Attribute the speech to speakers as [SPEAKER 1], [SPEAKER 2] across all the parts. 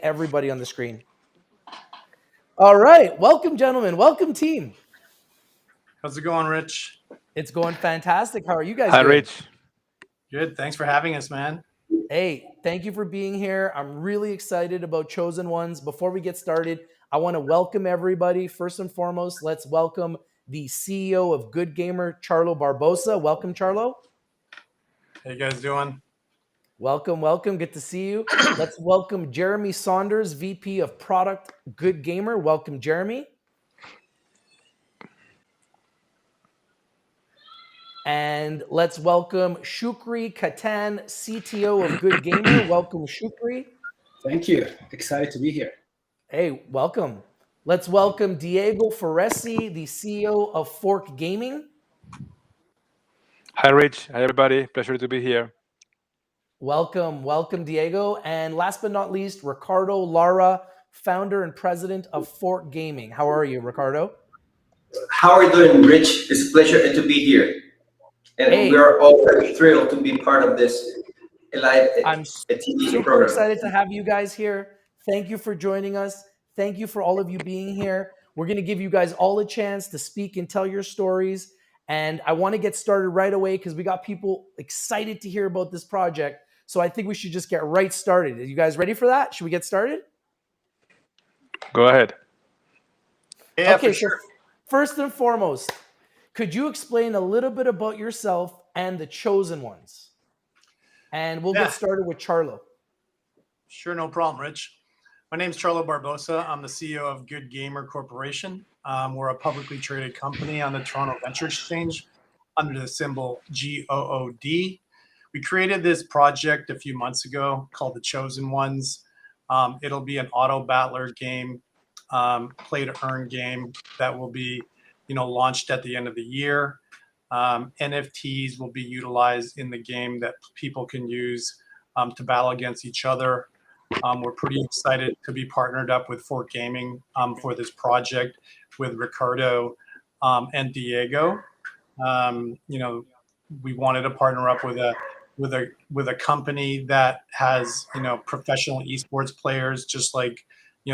[SPEAKER 1] everybody on the screen. All right. Welcome, gentlemen. Welcome, team.
[SPEAKER 2] How's it going, Rich?
[SPEAKER 1] It's going fantastic. How are you guys
[SPEAKER 3] Hi,
[SPEAKER 1] doing?
[SPEAKER 3] Rich.
[SPEAKER 2] Good. Thanks for having us, man.
[SPEAKER 1] Hey, thank you for being here. I'm really excited about Chosen Ones. Before we get started, I want to welcome everybody. First and foremost, let's welcome the CEO of Good Gamer, Charlo Barbosa. Welcome, Charlo.
[SPEAKER 2] How you guys doing?
[SPEAKER 1] Welcome, welcome. Good to see you. Let's welcome Jeremy Saunders, VP of Product, Good Gamer. Welcome, Jeremy. And let's welcome Shukri Katan, CTO of Good Gamer. Welcome, Shukri.
[SPEAKER 4] Thank you. Excited to be here.
[SPEAKER 1] Hey, welcome. Let's welcome Diego Foresi, the CEO of Fork Gaming.
[SPEAKER 3] Hi, Rich. Hi, everybody. Pleasure to be here.
[SPEAKER 1] Welcome, welcome, Diego. And last but not least, Ricardo Lara, founder and president of Fork Gaming. How are you, Ricardo?
[SPEAKER 5] How are you doing, Rich? It's a pleasure to be here. And we are all thrilled to be part of this live TV
[SPEAKER 1] super
[SPEAKER 5] program.
[SPEAKER 1] excited to have you guys here. Thank you for joining us. Thank you for all of you being here. We're going to give you guys all a chance to speak and tell your stories. And I want to get started right away because we got people excited to hear about this project. So I think we should just get right started. Are you guys ready for that? Should we get started?
[SPEAKER 3] Go ahead.
[SPEAKER 2] Yeah,
[SPEAKER 1] okay,
[SPEAKER 2] for sure.
[SPEAKER 1] So first and foremost, could you explain a little bit about yourself and the Chosen Ones? And we'll get started with Charlo.
[SPEAKER 2] Sure, no problem, Rich. My name's Charlo Barbosa. I'm the CEO of Good Gamer Corporation. We're a publicly traded company on the Toronto Venture Exchange under the symbol GOOD. We created this project a few months ago called the Chosen Ones. It'll be an auto battler game, play to earn game that will be, launched at the end of the year. NFTs will be utilized in the game that people can use to battle against each other. We're pretty excited to be partnered up with Fork Gaming for this project with Ricardo and Diego. We wanted to partner up with a company that has professional esports players, just like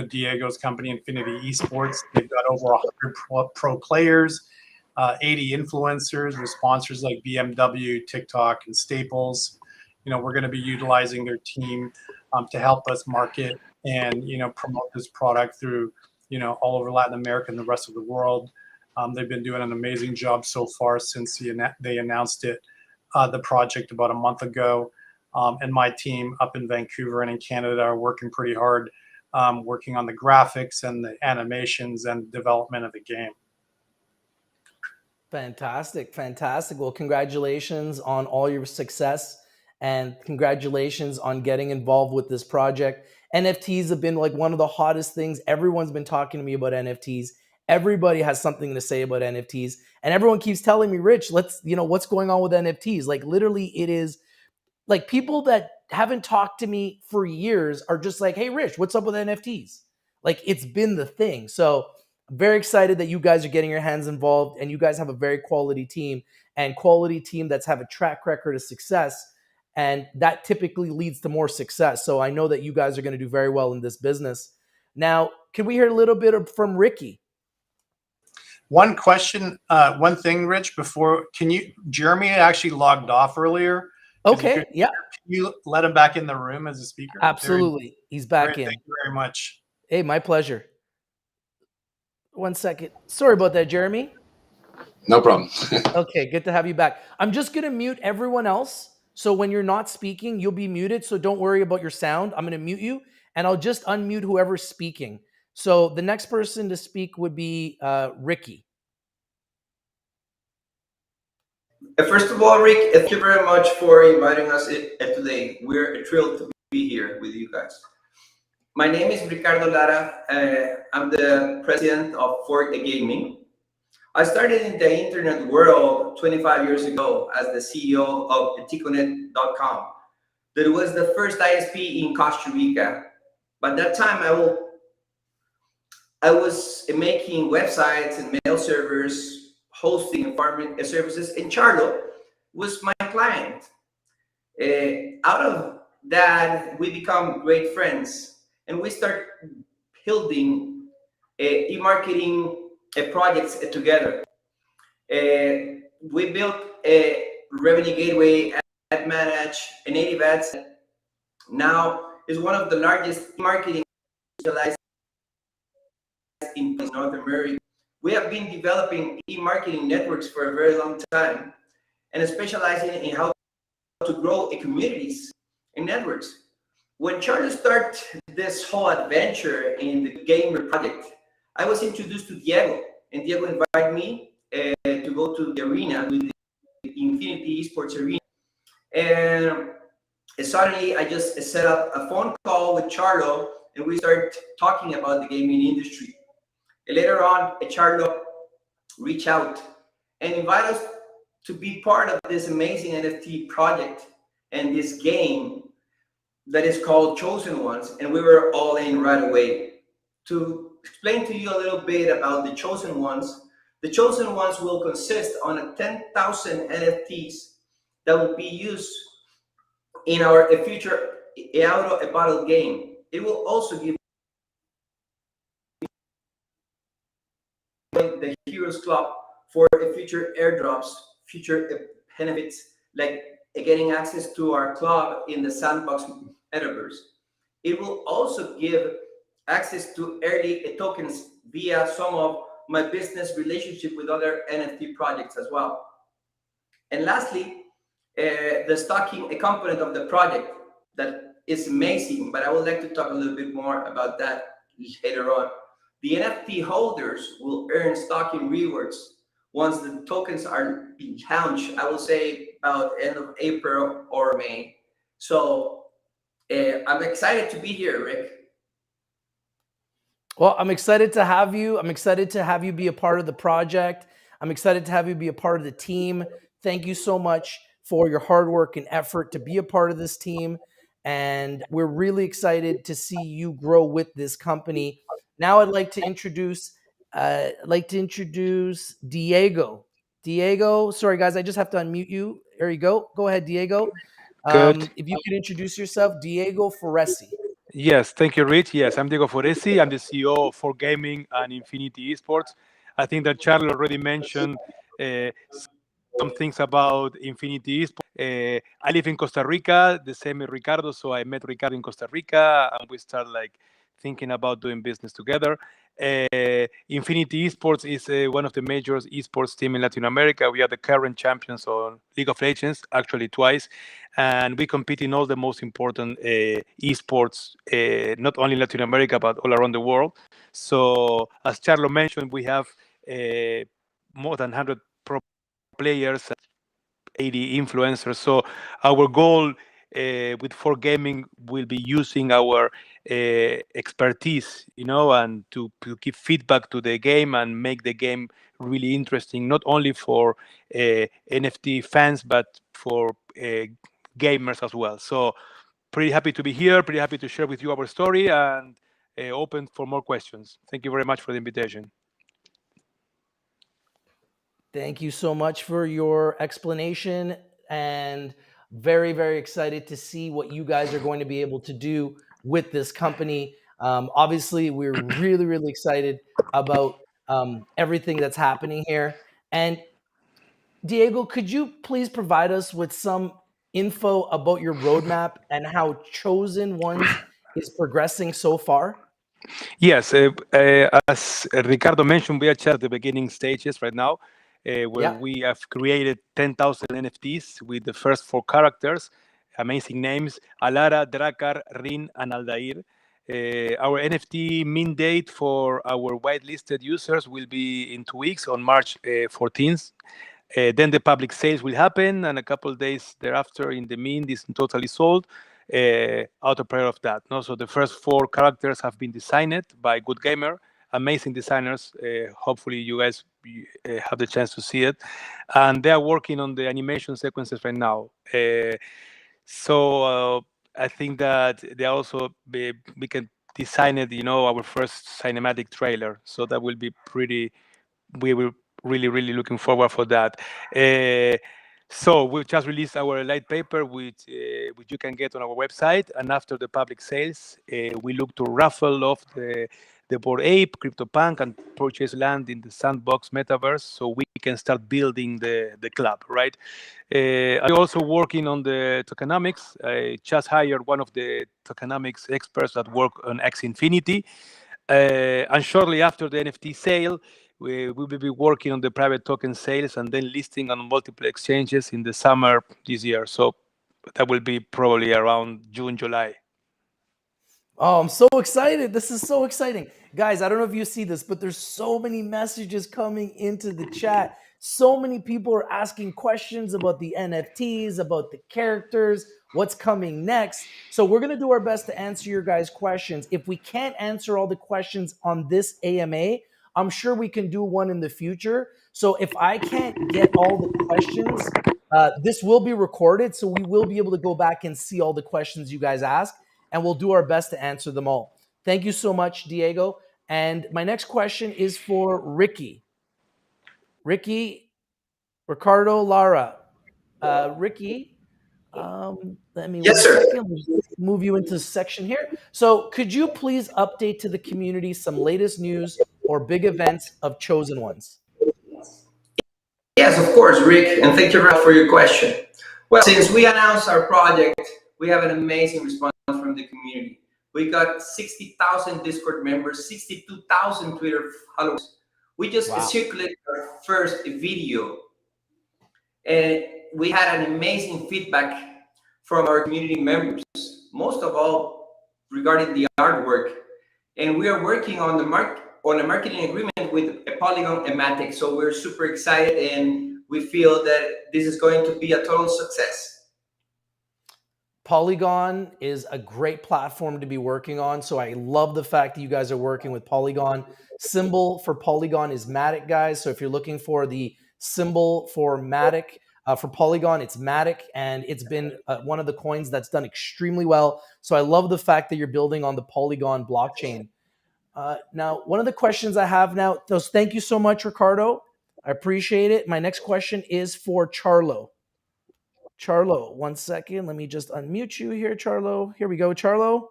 [SPEAKER 2] Diego's company, Infinity Esports. They've got over 100 pro players, 80 influencers with sponsors like BMW, TikTok, and Staples. We're going to be utilizing their team to help us market and promote this product through all over Latin America and the rest of the world. They've been doing an amazing job so far since they announced it, the project about a month ago. And my team up in Vancouver and in Canada are working pretty hard, working on the graphics and the animations and development of the game.
[SPEAKER 1] Fantastic, fantastic. Well, congratulations on all your success and congratulations on getting involved with this project. NFTs have been like one of the hottest things. Everyone's been talking to me about NFTs. Everybody has something to say about NFTs. And everyone keeps telling me, Rich, what's going on with NFTs? Like literally it is like people that haven't talked to me for years are just like, hey, Rich, what's up with NFTs? Like it's been the thing. So I'm very excited that you guys are getting your hands involved and you guys have a very quality team that's have a track record of success. And that typically leads to more success. So I know that you guys are going to do very well in this business. Now, can we hear a little bit from Ricky?
[SPEAKER 2] One question, one thing, Rich, Jeremy actually logged off earlier.
[SPEAKER 1] Okay, yeah.
[SPEAKER 2] Can you let him back in the room as a speaker?
[SPEAKER 1] Absolutely. He's back in.
[SPEAKER 2] Thank you very much.
[SPEAKER 1] Hey, my pleasure. 1 second. Sorry about that, Jeremy.
[SPEAKER 4] No problem.
[SPEAKER 1] Okay, good to have you back. I'm just going to mute everyone else. So when you're not speaking, you'll be muted. So don't worry about your sound. I'm going to mute you and I'll just unmute whoever's speaking. So the next person to speak would be Ricky.
[SPEAKER 5] First of all, Rick, thank you very much for inviting us today. We're thrilled to be here with you guys. My name is Ricardo Lara. I'm the president of Fork Gaming. I started in the internet world 25 years ago as the CEO of Ticonet.com. That was the first ISP in Costa Rica. By that time, I was making websites and mail servers, hosting and farming services, and Charlo was my client. Out of that, we become great friends. and we start building e-marketing projects together. We built a revenue gateway, ad manage, a native ads. Now is one of the largest marketing specialized in North America. We have been developing e-marketing networks for a very long time and specializing in how to grow communities and networks. When Charlie started this whole adventure in the gamer project, I was introduced to Diego, and Diego invited me to go to the arena, to the Infinity Esports arena. And suddenly I just set up a phone call with Charlo, and we started talking about the gaming industry. And later on, Charlo reached out and invited us to be part of this amazing NFT project and this game that is called Chosen Ones, and we were all in right away. To explain to you a little bit about the Chosen Ones will consist on 10,000 NFTs that will be used in our future auto battle game. It will also give the Heroes Club for future airdrops, future benefits, like getting access to our club in the Sandbox Metaverse. It will also give access to early tokens via some of my business relationship with other NFT projects as well. And lastly, the stocking a component of the project that is amazing, but I would like to talk a little bit more about that later on. The NFT holders will earn stocking rewards once the tokens are launched. I will say about end of April or May. So I'm excited to be here, Rick.
[SPEAKER 1] Well, I'm excited to have you. I'm excited to have you be a part of the project. I'm excited to have you be a part of the team. Thank you so much for your hard work and effort to be a part of this team. And we're really excited to see you grow with this company. Now I'd like to introduce Diego. Diego, sorry guys, I just have to unmute you. There you go. Go ahead, Diego.
[SPEAKER 3] Good.
[SPEAKER 1] If you could introduce yourself, Diego Foresi.
[SPEAKER 3] Yes, thank you, Rich. Yes, I'm Diego Foresi. I'm the CEO of For Gaming and Infinity Esports. I think that Charlie already mentioned some things about Infinity Esports. I live in Costa Rica, the same as Ricardo. So I met Ricardo in Costa Rica, and we started like thinking about doing business together. Infinity Esports is one of the major esports team in Latin America. We are the current champions on League of Legends, actually twice, and we compete in all the most important esports, not only in Latin America but all around the world. So, as Charlo mentioned, we have more than 100 pro players, 80 influencers. So our goal with For Gaming will be using our expertise, and to give feedback to the game and make the game really interesting, not only for NFT fans, but for gamers as well. So pretty happy to be here, pretty happy to share with you our story, and open for more questions. Thank you very much for the invitation.
[SPEAKER 1] Thank you so much for your explanation, and very, very excited to see what you guys are going to be able to do with this company. Obviously, we're really, really excited about everything that's happening here. And Diego, could you please provide us with some info about your roadmap and how Chosen Ones is progressing so far?
[SPEAKER 3] Yes, as Ricardo mentioned, we are just at the beginning stages right now, where we have created 10,000 NFTs with the first 4 characters, amazing names: Alara, Drakkar, Rin, and Aldair. Our NFT mint date for our whitelisted users will be in 2 weeks, on March 14th. Then the public sales will happen, and a couple of days thereafter, in the mint is totally sold. Out of prayer of that. No? So the first 4 characters have been designed by Good Gamer, amazing designers. Hopefully you guys have the chance to see it. And they are working on the animation sequences right now. So I think that they also, we can design it, our first cinematic trailer. So that will be pretty, we will really, really looking forward for that. So we just released our light paper, which you can get on our website. And after the public sales, we look to raffle off the Bored Ape, CryptoPunk, and purchase land in the Sandbox Metaverse, so we can start building the club, right? I'm also working on the tokenomics. I just hired one of the tokenomics experts that work on X Infinity. And shortly after the NFT sale, we will be working on the private token sales and then listing on multiple exchanges in the summer this year. So that will be probably around June, July.
[SPEAKER 1] Oh, I'm so excited. This is so exciting. Guys, I don't know if you see this, but there's so many messages coming into the chat. So many people are asking questions about the NFTs, about the characters, what's coming next. So we're going to do our best to answer your guys' questions. If we can't answer all the questions on this AMA, I'm sure we can do one in the future. So if I can't get all the questions, this will be recorded. So we will be able to go back and see all the questions you guys ask, and we'll do our best to answer them all. Thank you so much, Diego. And my next question is for Ricky. Ricardo, Lara. Ricky, let me
[SPEAKER 5] Yes,
[SPEAKER 1] one
[SPEAKER 5] sir.
[SPEAKER 1] second. Let's move you into the section here. So could you please update to the community some latest news or big events of Chosen Ones?
[SPEAKER 5] Yes, of course, Rick, and thank you very much for your question. Well, since we announced our project, we have an amazing response from the community. We got 60,000 Discord members, 62,000 Twitter followers. We just circulated our first video, and we had an amazing feedback from our community members, most of all regarding the artwork. And we are working on a marketing agreement with a Polygon and Matic. So we're super excited, and we feel that this is going to be a total success.
[SPEAKER 1] Polygon is a great platform to be working on. So I love the fact that you guys are working with Polygon. Symbol for Polygon is Matic, guys. So if you're looking for the symbol for Matic, for Polygon, it's Matic, and it's been one of the coins that's done extremely well. So I love the fact that you're building on the Polygon blockchain. Now, one of the questions I have now, thank you so much, Ricardo. I appreciate it. My next question is for Charlo. Charlo, one second. Let me just unmute you here, Charlo. Here we go, Charlo.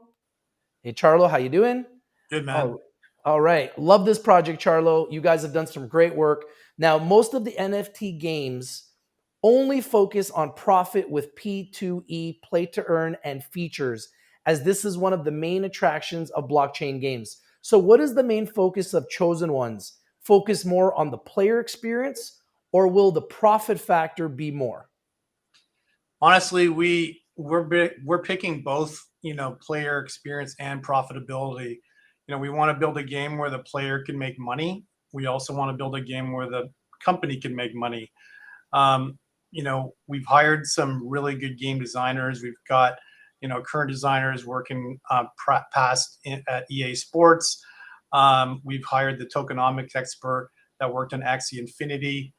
[SPEAKER 1] Hey, Charlo, how you doing?
[SPEAKER 2] Good, man.
[SPEAKER 1] All right. Love this project, Charlo. You guys have done some great work. Now, most of the NFT games only focus on profit with P2E, play to earn, and features, as this is one of the main attractions of blockchain games. So what is the main focus of Chosen Ones? Focus more on the player experience, or will the profit factor be more?
[SPEAKER 2] Honestly, we're picking both, player experience and profitability. We want to build a game where the player can make money. We also want to build a game where the company can make money. We've hired some really good game designers. We've got, current designers working past at EA Sports. We've hired the tokenomics expert that worked on Axie Infinity.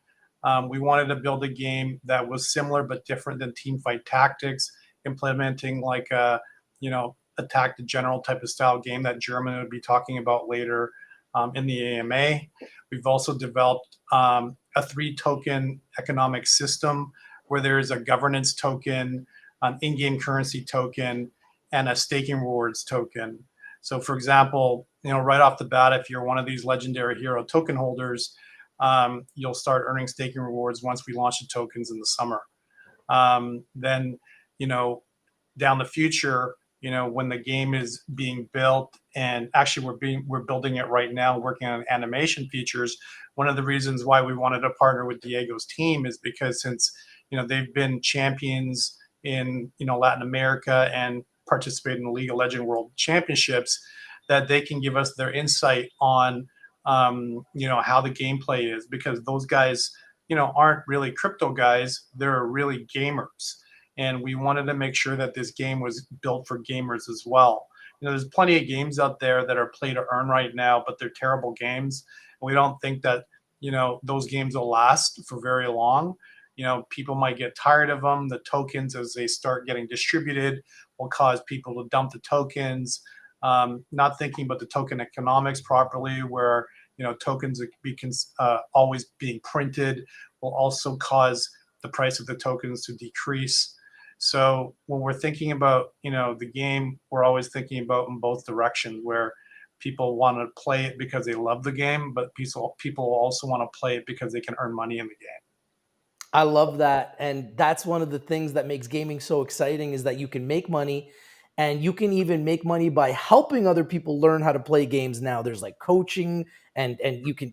[SPEAKER 2] We wanted to build a game that was similar but different than Teamfight Tactics, implementing like a, attack the general type of style game that German would be talking about later in the AMA. We've also developed a 3-token economic system where there is a governance token, an in-game currency token, and a staking rewards token. So for example, right off the bat, if you're one of these legendary hero token holders, you'll start earning staking rewards once we launch the tokens in the summer. Then, down the future, when the game is being built, and actually we're building it right now, working on animation features. One of the reasons why we wanted to partner with Diego's team is because since, they've been champions in, Latin America and participate in the League of Legends World Championships, that they can give us their insight on how the gameplay is, because those guys, aren't really crypto guys, they're really gamers. And we wanted to make sure that this game was built for gamers as well. There's plenty of games out there that are play to earn right now, but they're terrible games. And we don't think that, those games will last for very long. People might get tired of them. The tokens, as they start getting distributed, will cause people to dump the tokens. Not thinking about the token economics properly, where tokens always being printed will also cause the price of the tokens to decrease. So when we're thinking about, the game, we're always thinking about in both directions, where people want to play it because they love the game, but people also want to play it because they can earn money in the game.
[SPEAKER 1] I love that. And that's one of the things that makes gaming so exciting, is that you can make money, and you can even make money by helping other people learn how to play games. Now there's like coaching, and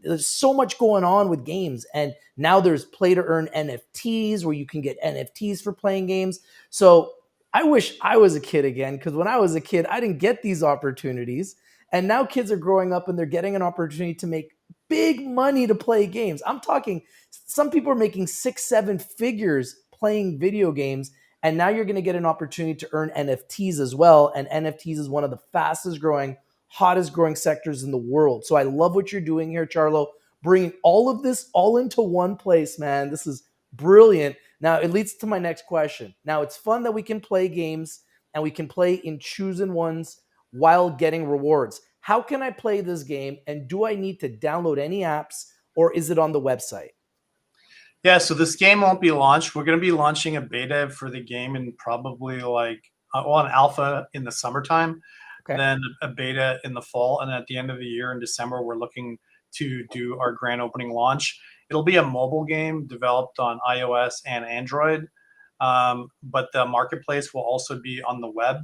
[SPEAKER 1] there's so much going on with games. And now there's play to earn NFTs, where you can get NFTs for playing games. So I wish I was a kid again, because when I was a kid, I didn't get these opportunities. And now kids are growing up and they're getting an opportunity to make big money to play games. I'm talking, some people are making 6-7 figures playing video games. And now you're going to get an opportunity to earn NFTs as well. And NFTs is one of the fastest growing, hottest growing sectors in the world. So I love what you're doing here, Charlo, bringing all of this all into one place, man. This is brilliant. Now it leads to my next question. Now it's fun that we can play games and we can play in chosen ones while getting rewards. How can I play this game? And do I need to download any apps, or is it on the website?
[SPEAKER 2] Yeah, so this game won't be launched. We're going to be launching a beta for the game in probably an alpha in the summertime,
[SPEAKER 1] Okay.
[SPEAKER 2] then a beta in the fall. And at the end of the year in December, we're looking to do our grand opening launch. It'll be a mobile game developed on iOS and Android, but the marketplace will also be on the web.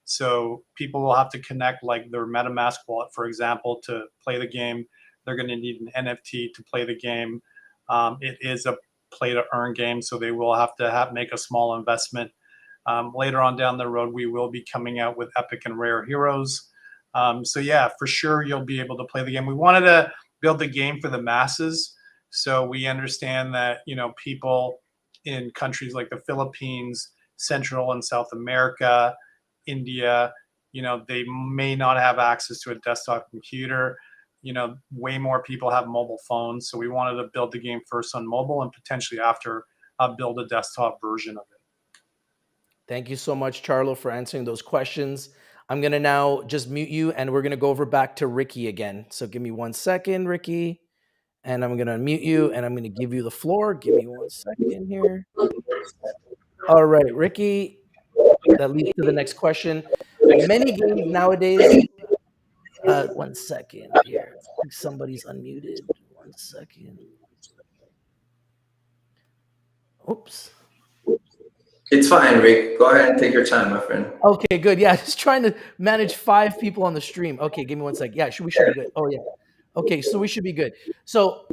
[SPEAKER 2] So people will have to connect like their MetaMask wallet, for example, to play the game. They're going to need an NFT to play the game. It is a play to earn game, so they will have to make a small investment. Later on down the road, we will be coming out with epic and rare heroes. So yeah, for sure, you'll be able to play the game. We wanted to build the game for the masses. So we understand that, people in countries like the Philippines, Central and South America, India, they may not have access to a desktop computer. Way more people have mobile phones. So we wanted to build the game first on mobile, and potentially after build a desktop version of it.
[SPEAKER 1] Thank you so much, Charlo, for answering those questions. I'm going to now just mute you, and we're going to go over back to Ricky again. So give me 1 second, Ricky. And I'm going to unmute you, and I'm going to give you the floor. Give me 1 second here. All right, Ricky, that leads to the next question. Many games nowadays, 1 second here. I think somebody's unmuted. 1 second. Oops.
[SPEAKER 5] It's fine, Rick. Go ahead and take your time, my friend.
[SPEAKER 1] Okay, good. Yeah, just trying to manage 5 people on the stream. Okay, give me 1 second. Yeah, we should be good. Oh, yeah. Okay, so we should be good. So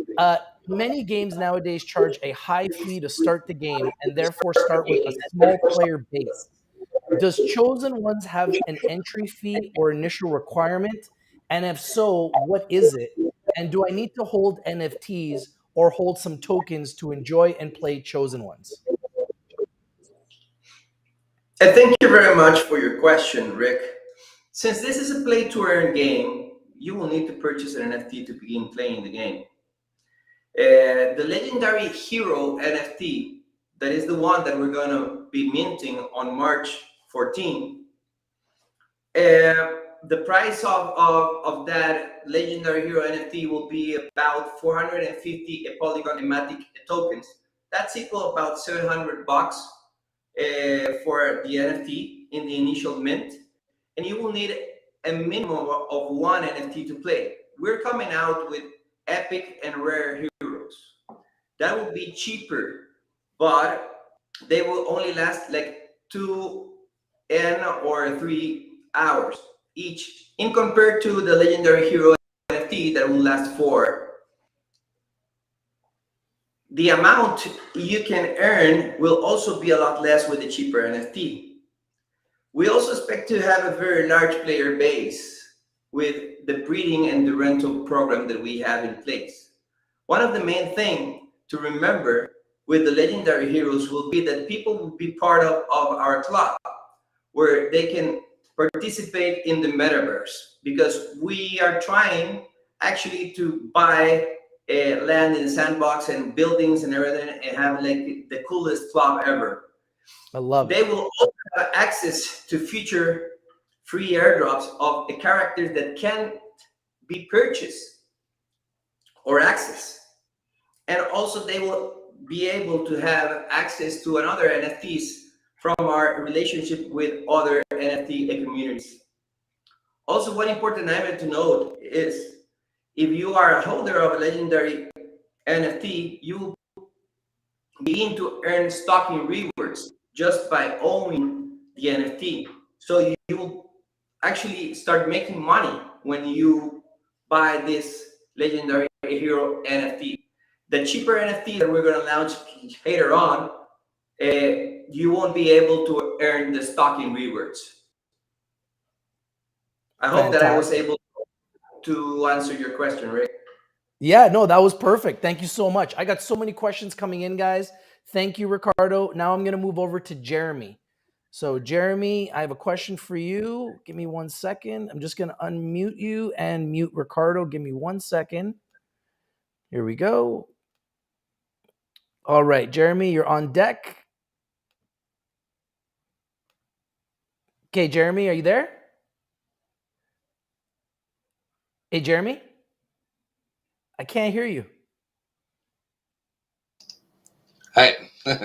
[SPEAKER 1] many games nowadays charge a high fee to start the game, and therefore start with a small player base. Does Chosen Ones have an entry fee or initial requirement? And if so, what is it? And do I need to hold NFTs or hold some tokens to enjoy and play Chosen Ones?
[SPEAKER 5] And thank you very much for your question, Rick. Since this is a play to earn game, you will need to purchase an NFT to begin playing the game. The legendary hero NFT, that is the one that we're going to be minting on March 14. The price of that legendary hero NFT will be about 450 Polygon Ematic tokens. That's equal about $700 for the NFT in the initial mint, and you will need a minimum of 1 NFT to play. We're coming out with epic and rare heroes. That will be cheaper, but they will only last like 2 or 3 hours each, in compared to the legendary hero NFT that will last 4. The amount you can earn will also be a lot less with the cheaper NFT. We also expect to have a very large player base with the breeding and the rental program that we have in place. One of the main things to remember with the legendary heroes will be that people will be part of our club, where they can participate in the metaverse, because we are trying actually to buy land in the sandbox and buildings and everything, and have like the coolest club ever.
[SPEAKER 1] I love it.
[SPEAKER 5] They will also have access to future free airdrops of the characters that can be purchased or accessed. And also they will be able to have access to another NFTs from our relationship with other NFT communities. Also, one important element to note is if you are a holder of a legendary NFT, you begin to earn stocking rewards just by owning the NFT. So you actually start making money when you buy this legendary hero NFT. The cheaper NFT that we're going to launch later on, you won't be able to earn the stocking rewards. I hope that I was able to answer your question, Rick.
[SPEAKER 1] Yeah, no, that was perfect. Thank you so much. I got so many questions coming in, guys. Thank you, Ricardo. Now I'm going to move over to Jeremy. So, Jeremy, I have a question for you. Give me 1 second. I'm just going to unmute you and mute Ricardo. Give me 1 second. Here we go. All right, Jeremy, you're on deck. Okay, Jeremy, are you there? Hey, Jeremy? I can't hear you.
[SPEAKER 4] Hi.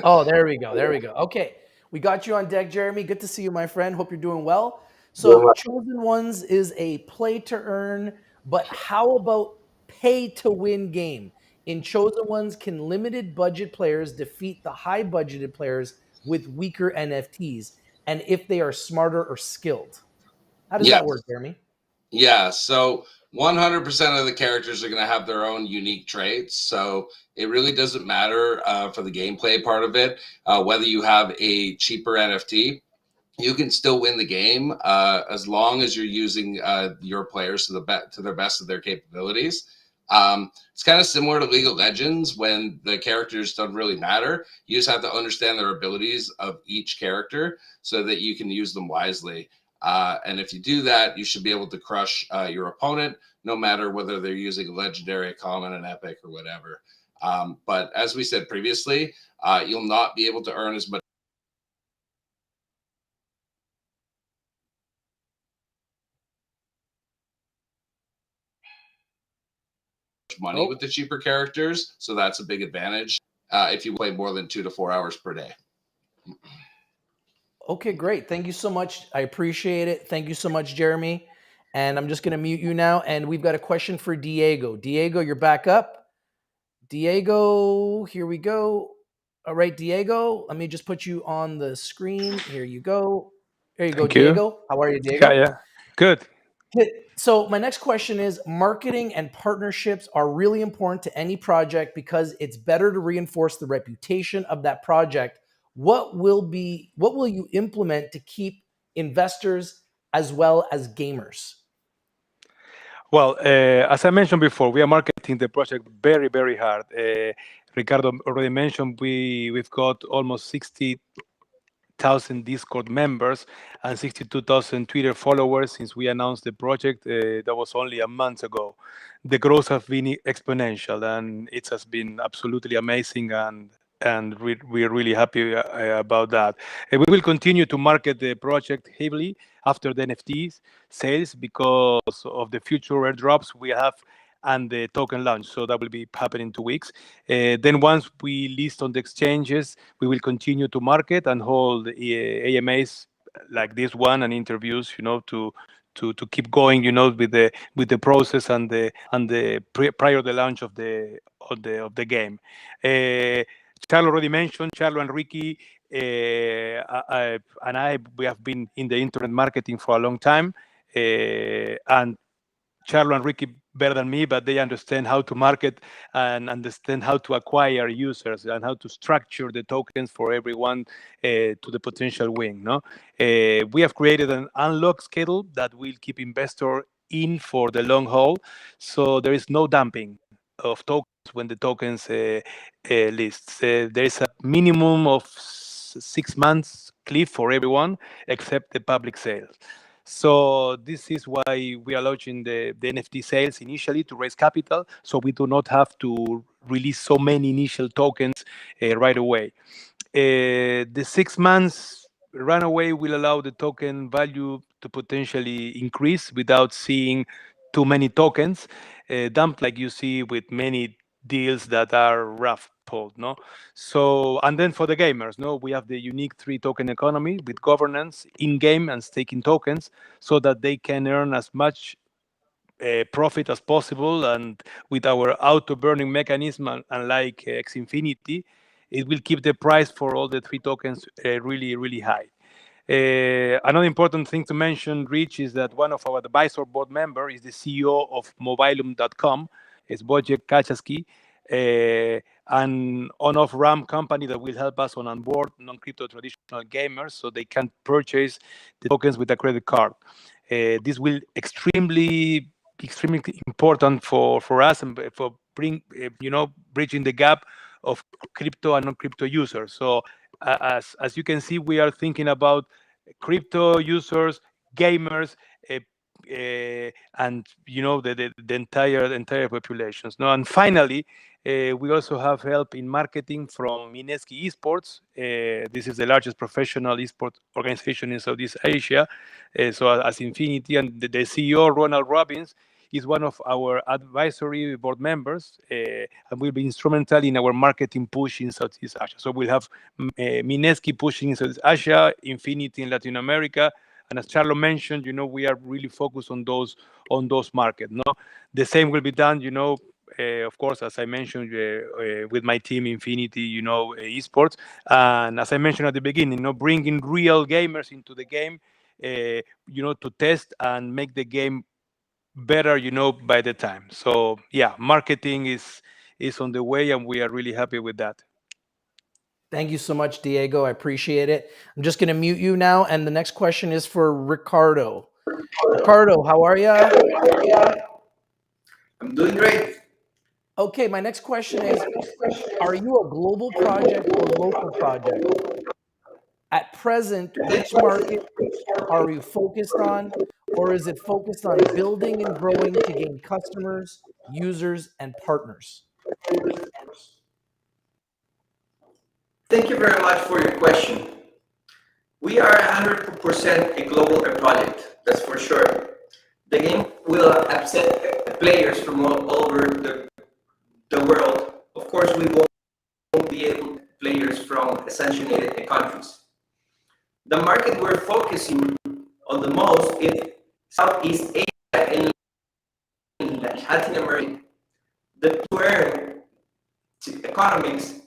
[SPEAKER 1] Oh, there we go. There we go. Okay. We got you on deck, Jeremy. Good to see you, my friend. Hope you're doing well. So, Chosen Ones is a play to earn, but how about pay to win game? In Chosen Ones, can limited budget players defeat the high budgeted players with weaker NFTs? And if they are smarter or skilled? How does
[SPEAKER 4] Yeah.
[SPEAKER 1] that work, Jeremy?
[SPEAKER 4] Yeah. So 100% of the characters are going to have their own unique traits. So it really doesn't matter for the gameplay part of it, whether you have a cheaper NFT. You can still win the game as long as you're using your players to their best of their capabilities. It's kind of similar to League of Legends when the characters don't really matter. You just have to understand their abilities of each character so that you can use them wisely. And if you do that, you should be able to crush your opponent, no matter whether they're using a legendary, a common, an epic, or whatever. But as we said previously, you'll not be able to earn as much money with the cheaper characters, so that's a big advantage if you play more than 2 to 4 hours per day.
[SPEAKER 1] Okay, great. Thank you so much. I appreciate it. Thank you so much, Jeremy. And I'm just going to mute you now. And we've got a question for Diego. Diego, you're back up. Diego, here we go. All right, Diego, let me just put you on the screen. Here you go. There you go,
[SPEAKER 3] Thank you.
[SPEAKER 1] Diego. How are you, Diego?
[SPEAKER 3] Yeah. Good.
[SPEAKER 1] So my next question is, marketing and partnerships are really important to any project because it's better to reinforce the reputation of that project. What will you implement to keep investors as well as gamers?
[SPEAKER 3] Well, as I mentioned before, we are marketing the project very, very hard. Ricardo already mentioned we've got almost 60,000 Discord members and 62,000 Twitter followers since we announced the project. That was only a month ago. The growth has been exponential, and it has been absolutely amazing, and we're really happy about that. We will continue to market the project heavily after the NFTs sales because of the future airdrops we have and the token launch. So that will be happening in 2 weeks. Then once we list on the exchanges, we will continue to market and hold AMAs like this one and interviews, to keep going, with the process and the prior the launch of the game. Charlo already mentioned, Charlo and Ricky we have been in the internet marketing for a long time, and Charlo and Ricky better than me, but they understand how to market and understand how to acquire users and how to structure the tokens for everyone to the potential win. No, we have created an unlock schedule that will keep investor in for the long haul, so there is no dumping of tokens when the tokens lists. There is a minimum of 6 months cliff for everyone except the public sales. So this is why we are launching the NFT sales initially to raise capital, so we do not have to release so many initial tokens right away. The 6 months runaway will allow the token value to potentially increase without seeing too many tokens dumped, like you see with many deals that are rough pulled, no? So, and then for the gamers, no, we have the unique 3-token economy with governance, in-game and staking tokens, so that they can earn as much profit as possible. And with our auto-burning mechanism, unlike X Infinity, it will keep the price for all the 3 tokens really, really high. Another important thing to mention, Rich, is that one of our advisor board member is the CEO of Mobilum.com. It's Wojciech Kaczewski, an on-off RAM company that will help us on onboard non-crypto traditional gamers so they can purchase the tokens with a credit card. This will extremely important for us and for bridging the gap of crypto and non-crypto users. So as you can see, we are thinking about crypto users, gamers, and the entire populations. No, and finally, we also have help in marketing from Mineski Esports. This is the largest professional esports organization in Southeast Asia. So as Infinity, and the CEO Ronald Robbins is one of our advisory board members, and will be instrumental in our marketing push in Southeast Asia. So we'll have Mineski pushing in Southeast Asia, Infinity in Latin America, and as Charlo mentioned, we are really focused on those markets. No, the same will be done, of course, as I mentioned, with my team, Infinity, esports, and as I mentioned at the beginning, bringing real gamers into the game, to test and make the game better, by the time. So yeah, marketing is on the way, and we are really happy with that.
[SPEAKER 1] Thank you so much, Diego. I appreciate it. I'm just going to mute you now. And the next question is for Ricardo. Ricardo, how are you?
[SPEAKER 5] I'm doing great.
[SPEAKER 1] Okay, my next question is, are you a global project or local project? At present, which market are you focused on? Or is it focused on building and growing to gain customers, users, and partners?
[SPEAKER 5] Thank you very much for your question. We are 100% a global project, that's for sure. The game will accept players from all over the world. Of course, we won't be able to players from sanctioned countries. The market we're focusing on the most is Southeast Asia and Latin America. The two economics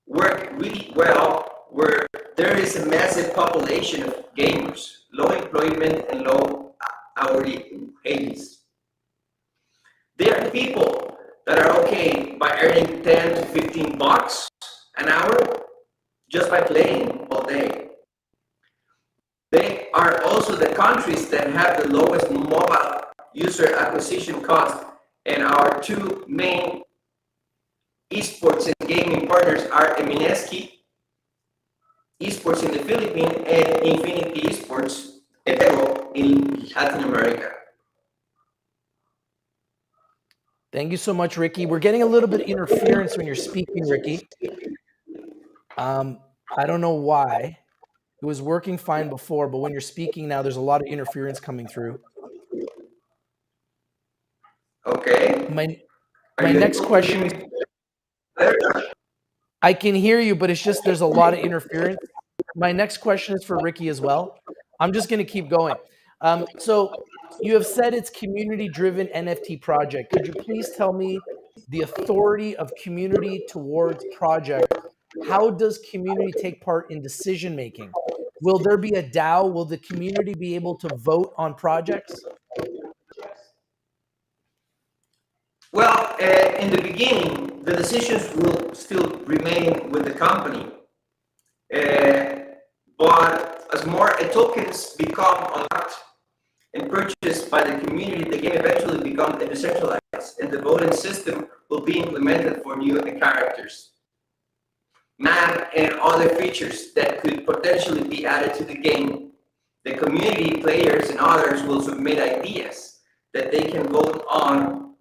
[SPEAKER 5] work really well where there is a massive population of gamers, low employment and low hourly wages. There are people that are okay by earning 10 to 15 bucks an hour just by playing all day. They are also the countries that have the lowest mobile user acquisition cost, and our two main esports and gaming partners are Mineski Esports in the Philippines and Infinity Esports in Latin America.
[SPEAKER 1] Thank you so much, Ricky. We're getting a little bit of interference when you're speaking, Ricky. I don't know why. It was working fine before, but when you're speaking now, there's a lot of interference coming through.
[SPEAKER 5] Okay.
[SPEAKER 1] My next question is, I can hear you, but it's just there's a lot of interference. My next question is for Ricky as well. I'm just going to keep going. So you have said it's community-driven NFT project. Could you please tell me the authority of community towards project? How does community take part in decision-making? Will there be a DAO? Will the community be able to vote on projects?
[SPEAKER 5] Well, in the beginning, the decisions will still remain with the company. But as more tokens become unlocked and purchased by the community, the game eventually becomes decentralized, and the voting system will be implemented for new characters, map, and other features that could potentially be added to the game. The community, players, and others will submit ideas that they can vote on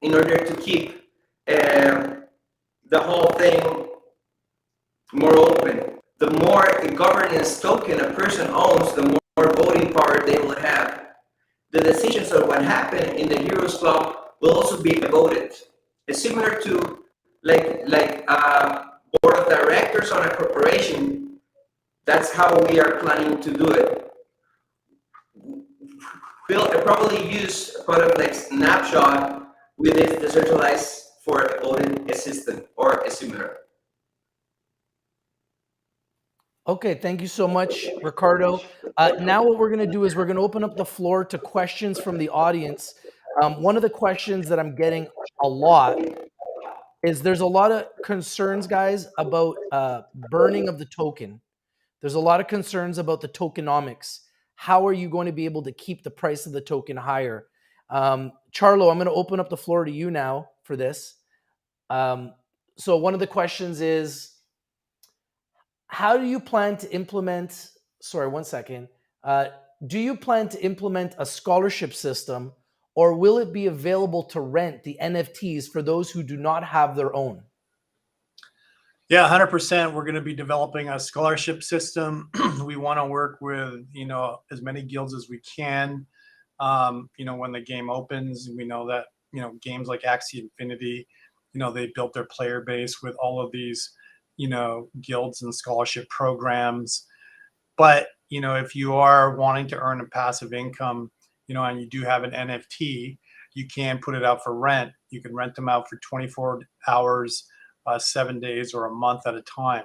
[SPEAKER 5] in order to keep the whole thing more open. The more governance token a person owns, the more voting power they will have. The decisions of what happened in the Heroes Club will also be voted. It's similar to like a board of directors on a corporation. That's how we are planning to do it. We'll probably use a kind of like snapshot with this decentralized for a voting assistant or a similar.
[SPEAKER 1] Okay, thank you so much, Ricardo. Now what we're going to do is we're going to open up the floor to questions from the audience. One of the questions that I'm getting a lot is there's a lot of concerns, guys, about burning of the token. There's a lot of concerns about the tokenomics. How are you going to be able to keep the price of the token higher? Charlo, I'm going to open up the floor to you now for this. So one of the questions is, how do you plan to implement, sorry, one second. Do you plan to implement a scholarship system, or will it be available to rent the NFTs for those who do not have their own?
[SPEAKER 2] Yeah, 100%. We're going to be developing a scholarship system. We want to work with, as many guilds as we can. When the game opens, we know that, games like Axie Infinity, they built their player base with all of these, guilds and scholarship programs. But, if you are wanting to earn a passive income, and you do have an NFT, you can put it out for rent. You can rent them out for 24 hours, 7 days, or a month at a time.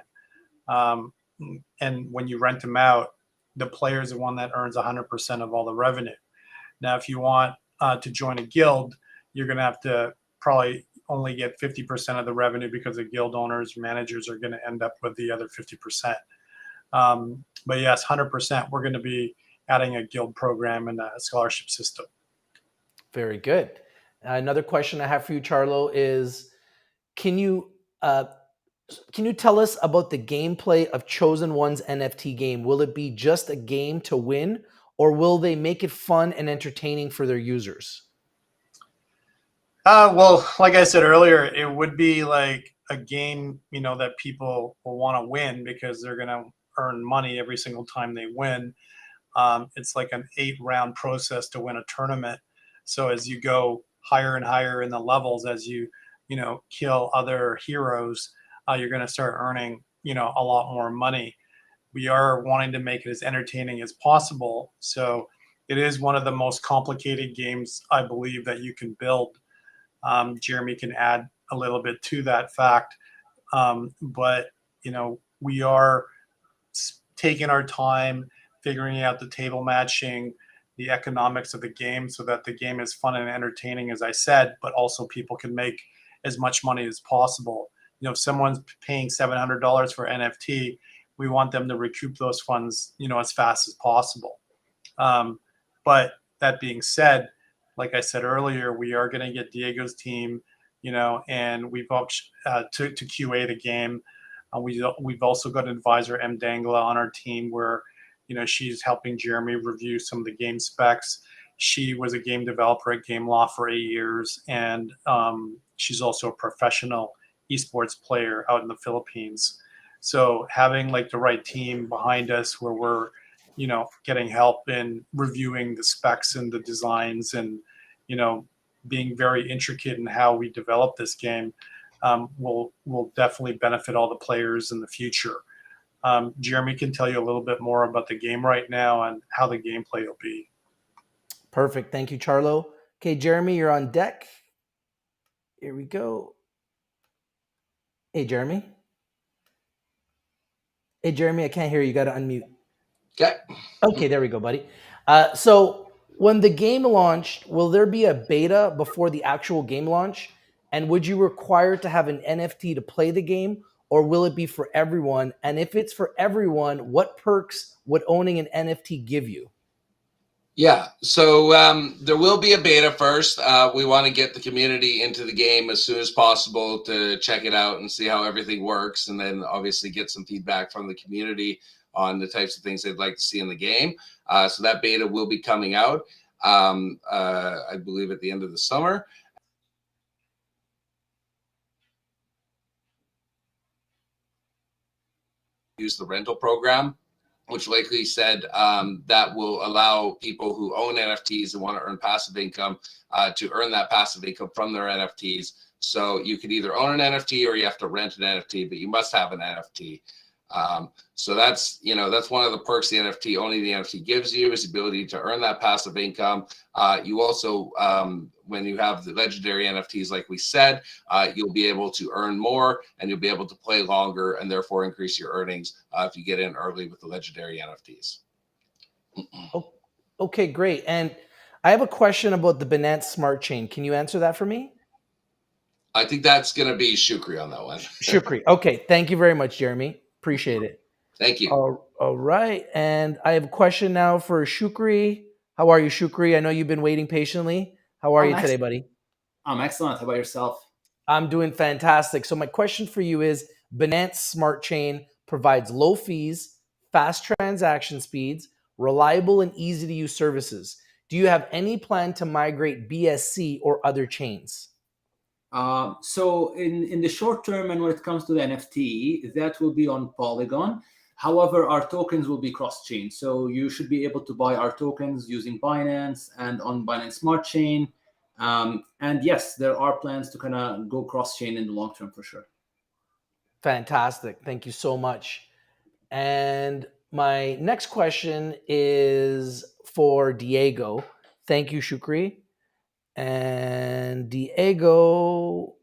[SPEAKER 2] And when you rent them out, the player is the one that earns 100% of all the revenue. Now, if you want to join a guild, you're going to have to probably only get 50% of the revenue, because the guild owners, managers are going to end up with the other 50%. But yes, 100%, we're going to be adding a guild program and a scholarship system.
[SPEAKER 1] Very good. Another question I have for you, Charlo, is can you tell us about the gameplay of Chosen One's NFT game? Will it be just a game to win, or will they make it fun and entertaining for their users?
[SPEAKER 2] Well, like I said earlier, it would be like a game, that people will want to win, because they're going to earn money every single time they win. It's like an 8-round process to win a tournament. So as you go higher and higher in the levels, as you kill other heroes, you're going to start earning, a lot more money. We are wanting to make it as entertaining as possible. So it is one of the most complicated games, I believe, that you can build. Jeremy can add a little bit to that fact. But, we are taking our time figuring out the table matching, the economics of the game, so that the game is fun and entertaining, as I said, but also people can make as much money as possible. If someone's paying $700 for NFT, we want them to recoup those funds, as fast as possible. But that being said, like I said earlier, we are going to get Diego's team, and we've to QA the game. We've also got advisor M. Dangla on our team, where she's helping Jeremy review some of the game specs. She was a game developer at Game Law for 8 years, and she's also a professional esports player out in the Philippines. So having like the right team behind us, where we're getting help in reviewing the specs and the designs, and being very intricate in how we develop this game, will definitely benefit all the players in the future. Jeremy can tell you a little bit more about the game right now and how the gameplay will be.
[SPEAKER 1] Perfect. Thank you, Charlo. Okay, Jeremy, you're on deck. Here we go. Hey, Jeremy. Hey, Jeremy, I can't hear you. You got to unmute.
[SPEAKER 4] Okay.
[SPEAKER 1] Okay, there we go, buddy. So when the game launched, will there be a beta before the actual game launch? And would you require to have an NFT to play the game, or will it be for everyone? And if it's for everyone, what perks would owning an NFT give you?
[SPEAKER 4] Yeah, so there will be a beta first. We want to get the community into the game as soon as possible to check it out and see how everything works, and then obviously get some feedback from the community on the types of things they'd like to see in the game. So that beta will be coming out, I believe, at the end of the summer. Use the rental program, which, like we said, that will allow people who own NFTs and want to earn passive income to earn that passive income from their NFTs So you could either own an NFT or you have to rent an NFT, but you must have an NFT. So that's one of the perks the NFT, only the NFT gives you, is the ability to earn that passive income. You also, when you have the legendary NFTs, like we said, you'll be able to earn more and you'll be able to play longer and therefore increase your earnings if you get in early with the legendary NFTs.
[SPEAKER 1] Okay, great. And I have a question about the Binance Smart Chain. Can you answer that for me?
[SPEAKER 4] I think that's going to be Shukri on that one.
[SPEAKER 1] Shukri. Okay, thank you very much, Jeremy. Appreciate it.
[SPEAKER 4] Thank you.
[SPEAKER 1] All right. And I have a question now for Shukri. How are you, Shukri? I know you've been waiting patiently. How are you today, buddy?
[SPEAKER 6] I'm excellent. How about yourself?
[SPEAKER 1] I'm doing fantastic. So my question for you is, Binance Smart Chain provides low fees, fast transaction speeds, reliable and easy to use services. Do you have any plan to migrate BSC or other chains?
[SPEAKER 6] So in the short term, and when it comes to the NFT, that will be on Polygon. However, our tokens will be cross-chain. So you should be able to buy our tokens using Binance and on Binance Smart Chain. And yes, there are plans to kind of go cross-chain in the long term for sure.
[SPEAKER 1] Fantastic. Thank you so much. And my next question is for Diego. Thank you, Shukri. And Diego,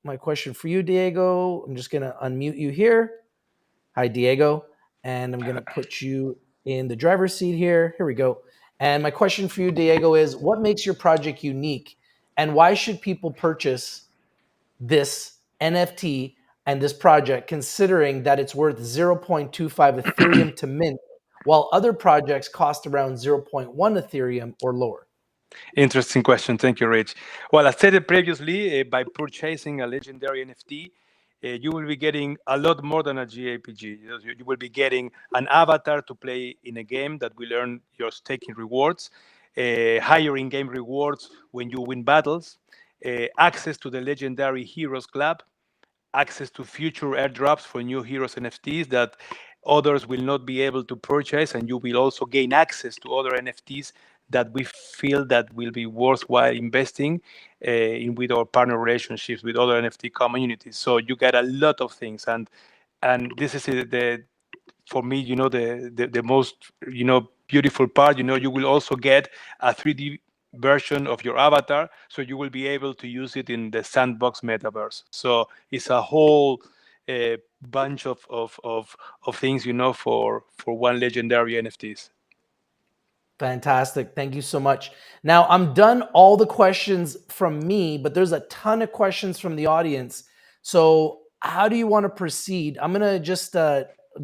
[SPEAKER 1] my question for you, Diego, I'm just going to unmute you here. Hi, Diego. And I'm going to put you in the driver's seat here. Here we go. And my question for you, Diego, is what makes your project unique? And why should people purchase this NFT and this project, considering that it's worth 0.25 Ethereum to mint, while other projects cost around 0.1 Ethereum or lower?
[SPEAKER 3] Interesting question. Thank you, Rich. Well, I said it previously, by purchasing a legendary NFT, you will be getting a lot more than a JPG. You will be getting an avatar to play in a game that will earn your staking rewards, higher in-game rewards when you win battles, access to the Legendary Heroes Club, access to future airdrops for new heroes NFTs that others will not be able to purchase, and you will also gain access to other NFTs that we feel that will be worthwhile investing in with our partner relationships with other NFT communities. So you get a lot of things, and this is the for me, the most beautiful part. You will also get a 3D version of your avatar, so you will be able to use it in the sandbox metaverse. So it's a whole bunch of things, for one legendary NFTs.
[SPEAKER 1] Fantastic. Thank you so much. Now, I'm done all the questions from me, but there's a ton of questions from the audience. So how do you want to proceed? I'm going to just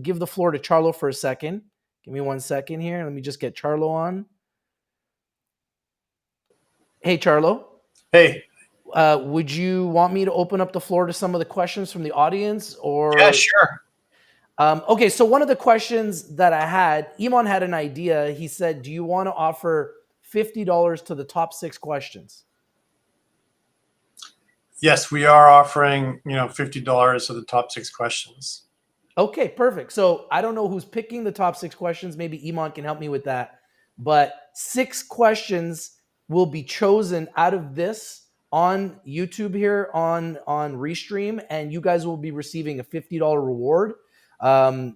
[SPEAKER 1] give the floor to Charlo for a second. Give me 1 second here. Let me just get Charlo on. Hey, Charlo.
[SPEAKER 2] Hey.
[SPEAKER 1] Would you want me to open up the floor to some of the questions from the audience? Or
[SPEAKER 2] yeah, sure.
[SPEAKER 1] Okay, so one of the questions that I had, Iman had an idea. He said, do you want to offer $50 to the top 6 questions?
[SPEAKER 2] Yes, we are offering, $50 to the top 6 questions.
[SPEAKER 1] Okay, perfect. So I don't know who's picking the top 6 questions. Maybe Iman can help me with that. But 6 questions will be chosen out of this on YouTube here on Restream, and you guys will be receiving a $50 reward.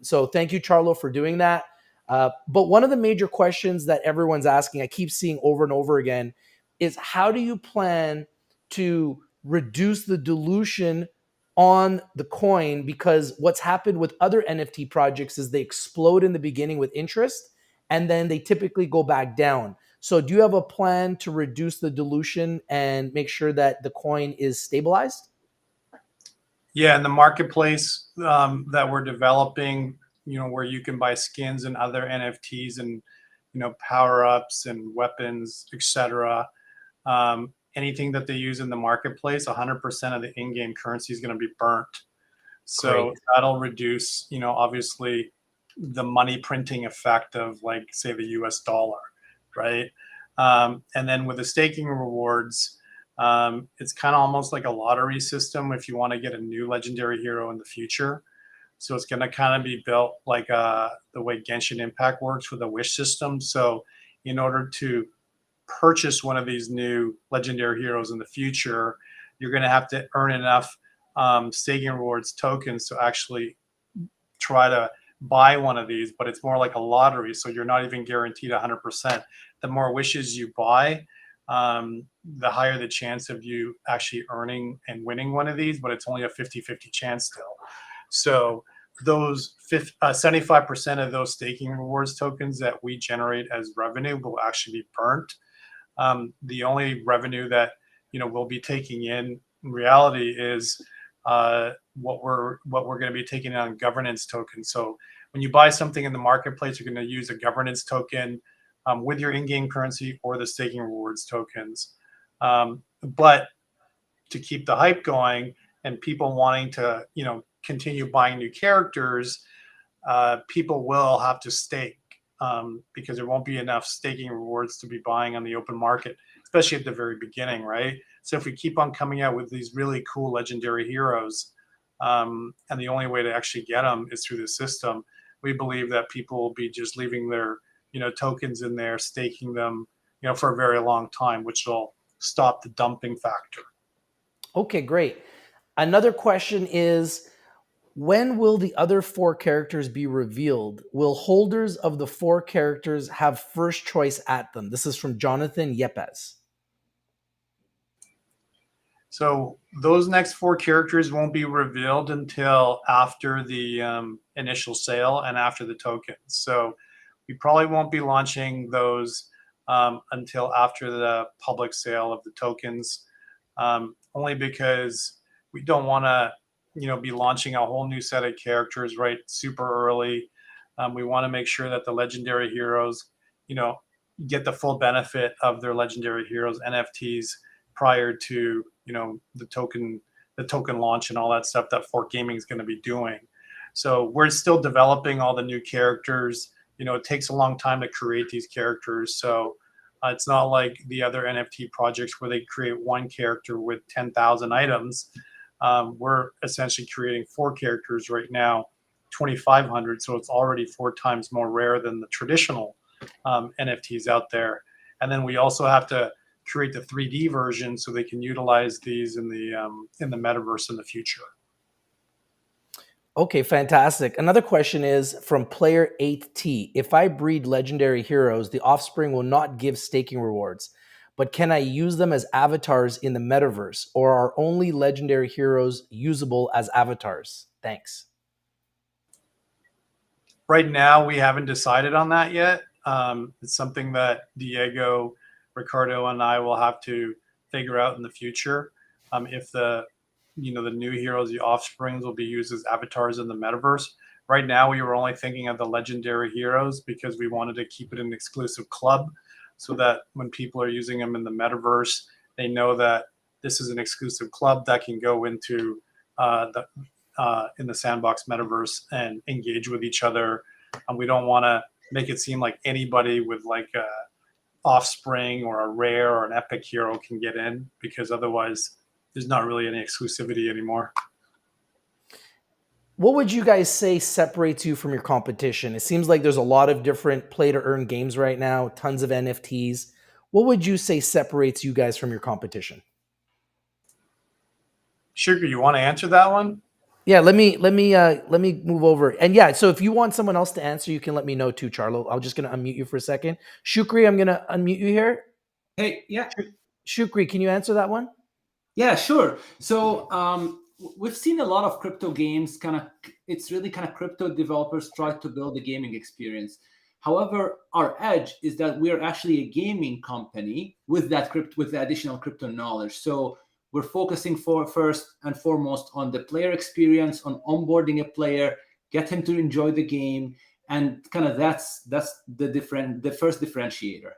[SPEAKER 1] So thank you, Charlo, for doing that. But one of the major questions that everyone's asking, I keep seeing over and over again, is how do you plan to reduce the dilution on the coin? Because what's happened with other NFT projects is they explode in the beginning with interest, and then they typically go back down. So do you have a plan to reduce the dilution and make sure that the coin is stabilized?
[SPEAKER 2] Yeah, in the marketplace that we're developing, where you can buy skins and other NFTs and, power-ups and weapons, etc. Anything that they use in the marketplace, 100% of the in-game currency is going to be burnt. So
[SPEAKER 1] Great.
[SPEAKER 2] that'll reduce, obviously the money printing effect of, like, say, the US dollar, right? And then with the staking rewards, it's kind of almost like a lottery system if you want to get a new legendary hero in the future. So it's going to kind of be built like the way Genshin Impact works with a wish system. So in order to purchase one of these new legendary heroes in the future, you're going to have to earn enough staking rewards tokens to actually try to buy one of these, but it's more like a lottery, so you're not even guaranteed 100%. The more wishes you buy, the higher the chance of you actually earning and winning one of these, but it's only a 50-50 chance still. So those 75% of those staking rewards tokens that we generate as revenue will actually be burnt. The only revenue that we'll be taking in reality is what we're going to be taking on governance tokens. So when you buy something in the marketplace, you're going to use a governance token with your in-game currency or the staking rewards tokens. But to keep the hype going and people wanting to continue buying new characters, people will have to stake because there won't be enough staking rewards to be buying on the open market, especially at the very beginning, right? So if we keep on coming out with these really cool legendary heroes, and the only way to actually get them is through the system, we believe that people will be just leaving their tokens in there, staking them for a very long time, which will stop the dumping factor.
[SPEAKER 1] Okay, great. Another question is, when will the other 4 characters be revealed? Will holders of the 4 characters have first choice at them? This is from Jonathan Yepes.
[SPEAKER 2] So those next 4 characters won't be revealed until after the initial sale and after the tokens. So we probably won't be launching those until after the public sale of the tokens, only because we don't want to be launching a whole new set of characters right super early. We want to make sure that the legendary heroes get the full benefit of their legendary heroes NFTs prior to the token launch and all that stuff that Fork Gaming is going to be doing. So we're still developing all the new characters. It takes a long time to create these characters, so it's not like the other NFT projects where they create one character with 10,000 items. We're essentially creating 4 characters right now, 2,500, so it's already 4 times more rare than the traditional NFTs out there. And then we also have to create the 3D version so they can utilize these in the metaverse in the future.
[SPEAKER 1] Okay, fantastic. Another question is from player 8T. If I breed legendary heroes, the offspring will not give staking rewards, but can I use them as avatars in the metaverse, or are only legendary heroes usable as avatars? Thanks.
[SPEAKER 2] Right now, we haven't decided on that yet. It's something that Diego, Ricardo, and I will have to figure out in the future. If the new heroes, the offsprings, will be used as avatars in the metaverse. Right now, we were only thinking of the legendary heroes because we wanted to keep it an exclusive club so that when people are using them in the metaverse, they know that this is an exclusive club that can go into in the sandbox metaverse and engage with each other. And we don't want to make it seem like anybody with like a offspring or a rare or an epic hero can get in, because otherwise there's not really any exclusivity anymore.
[SPEAKER 1] What would you guys say separates you from your competition? It seems like there's a lot of different play-to-earn games right now, tons of NFTs. What would you say separates you guys from your competition?
[SPEAKER 2] Sugar, you want to answer that one?
[SPEAKER 1] Yeah, let me move over. And yeah, so if you want someone else to answer, you can let me know too, Charlo. I'm just going to unmute you for a second. Shukri, I'm going to unmute you here.
[SPEAKER 6] Hey, yeah.
[SPEAKER 1] Shukri, can you answer that one?
[SPEAKER 6] Yeah, sure. So we've seen a lot of crypto games. It's really crypto developers try to build a gaming experience. However, our edge is that we are actually a gaming company with the additional crypto knowledge. So we're focusing first and foremost on the player experience, on onboarding a player, get him to enjoy the game, and that's the first differentiator.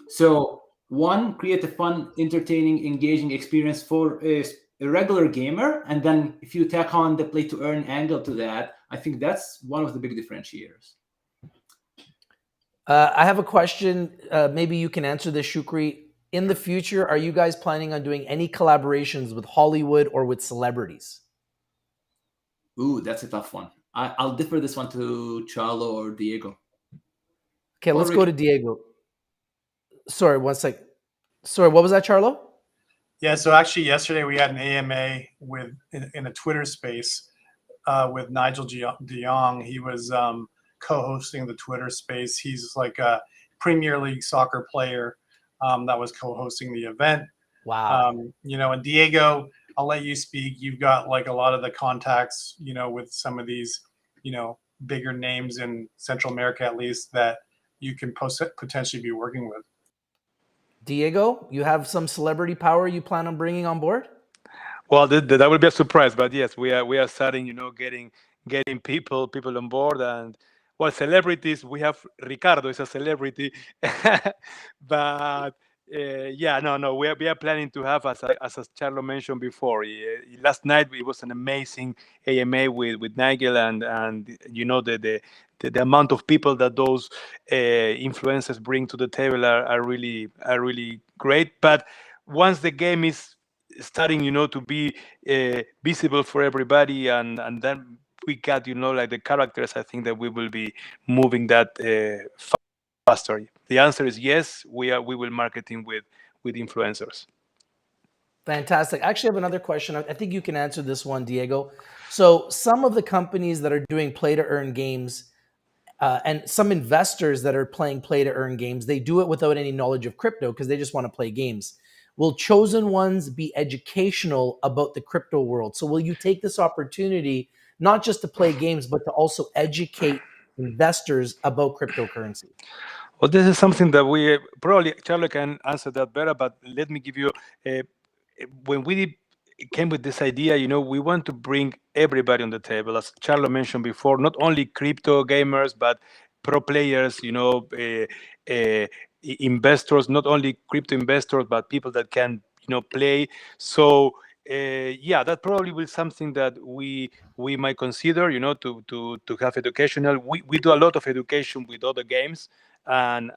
[SPEAKER 6] So one, create a fun, entertaining, engaging experience for a regular gamer, and then if you tack on the play to earn angle to that, I think that's one of the big differentiators.
[SPEAKER 1] I have a question. Maybe you can answer this, Shukri. In the future, are you guys planning on doing any collaborations with Hollywood or with celebrities?
[SPEAKER 6] Ooh, that's a tough one. I'll defer this one to Charlo or Diego.
[SPEAKER 1] Okay, let's go to Diego. Sorry, one sec. Sorry, what was that, Charlo?
[SPEAKER 2] Yeah, so actually yesterday we had an AMA in a Twitter space with Nigel de Jong. He was co-hosting the Twitter space. He's like a Premier League soccer player that was co-hosting the event.
[SPEAKER 1] Wow.
[SPEAKER 2] And Diego, I'll let you speak. You've got like a lot of the contacts, with some of these, bigger names in Central America, at least, that you can potentially be working with.
[SPEAKER 1] Diego, you have some celebrity power you plan on bringing on board?
[SPEAKER 3] Well, that will be a surprise, but yes, we are starting, getting people on board, and well, celebrities. We have Ricardo is a celebrity, but yeah, no, we are planning to have, as Charlo mentioned before. Last night it was an amazing AMA with Nigel, and the amount of people that those influencers bring to the table are really great. But once the game is starting, to be visible for everybody, and then we got, like the characters, I think that we will be moving that faster. The answer is yes. We will marketing with influencers.
[SPEAKER 1] Fantastic. I actually have another question. I think you can answer this one, Diego. So some of the companies that are doing play to earn games, and some investors that are playing play to earn games, they do it without any knowledge of crypto because they just want to play games. Will chosen ones be educational about the crypto world? So will you take this opportunity not just to play games, but to also educate investors about cryptocurrency?
[SPEAKER 3] Well, this is something that we probably Charlie can answer that better, but let me give you. When we came with this idea, we want to bring everybody on the table, as Charlo mentioned before, not only crypto gamers, but pro players, investors, not only crypto investors, but people that can, play. So yeah, that probably will something that we might consider, to have educational. We do a lot of education with other games, and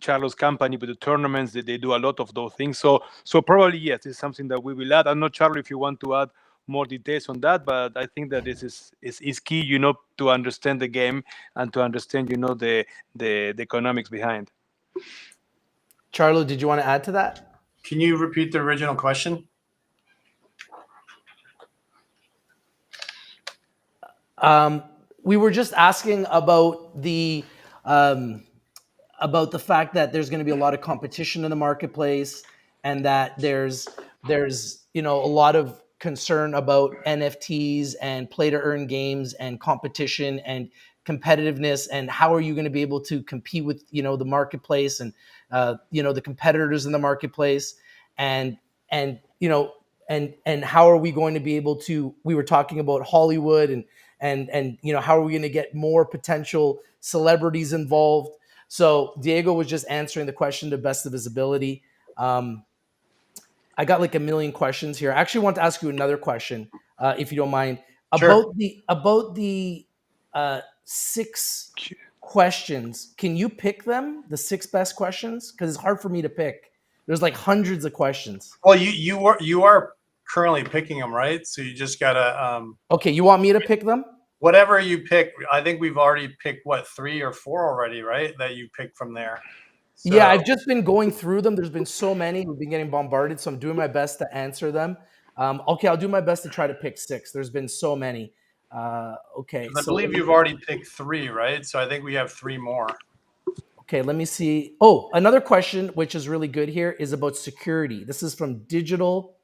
[SPEAKER 3] Charlo's company with the tournaments, they do a lot of those things. So probably yes, it's something that we will add. I'm not sure if you want to add more details on that, but I think that this is key, to understand the game and to understand, the economics behind.
[SPEAKER 1] Charlo, did you want to add to that?
[SPEAKER 2] Can you repeat the original question?
[SPEAKER 1] We were just asking about the fact that there's going to be a lot of competition in the marketplace, and that there's a lot of concern about NFTs and play to earn games and competition and competitiveness, and how are you going to be able to compete with the marketplace and the competitors in the marketplace, and how are we going to be able to, we were talking about Hollywood, and how are we going to get more potential celebrities involved. So Diego was just answering the question to best of his ability. I got like a million questions here. I actually want to ask you another question, if you don't mind,
[SPEAKER 2] Sure.
[SPEAKER 1] about the 6 questions. Can you pick them, the 6 best questions? Because it's hard for me to pick. There's like hundreds of questions.
[SPEAKER 2] Well, you are currently picking them, right? So you just gotta
[SPEAKER 1] Okay, you want me to pick them?
[SPEAKER 2] whatever you pick. I think we've already picked 3 or 4 already, right? That you picked from there. So,
[SPEAKER 1] Yeah, I've just been going through them. There's been so many. We've been getting bombarded, so I'm doing my best to answer them. Okay, I'll do my best to try to pick 6. There's been so many. Okay,
[SPEAKER 2] I believe you've already picked 3, right? So I think we have 3 more.
[SPEAKER 1] Okay, let me see. Oh, another question, which is really good here, is about security. This is from Digital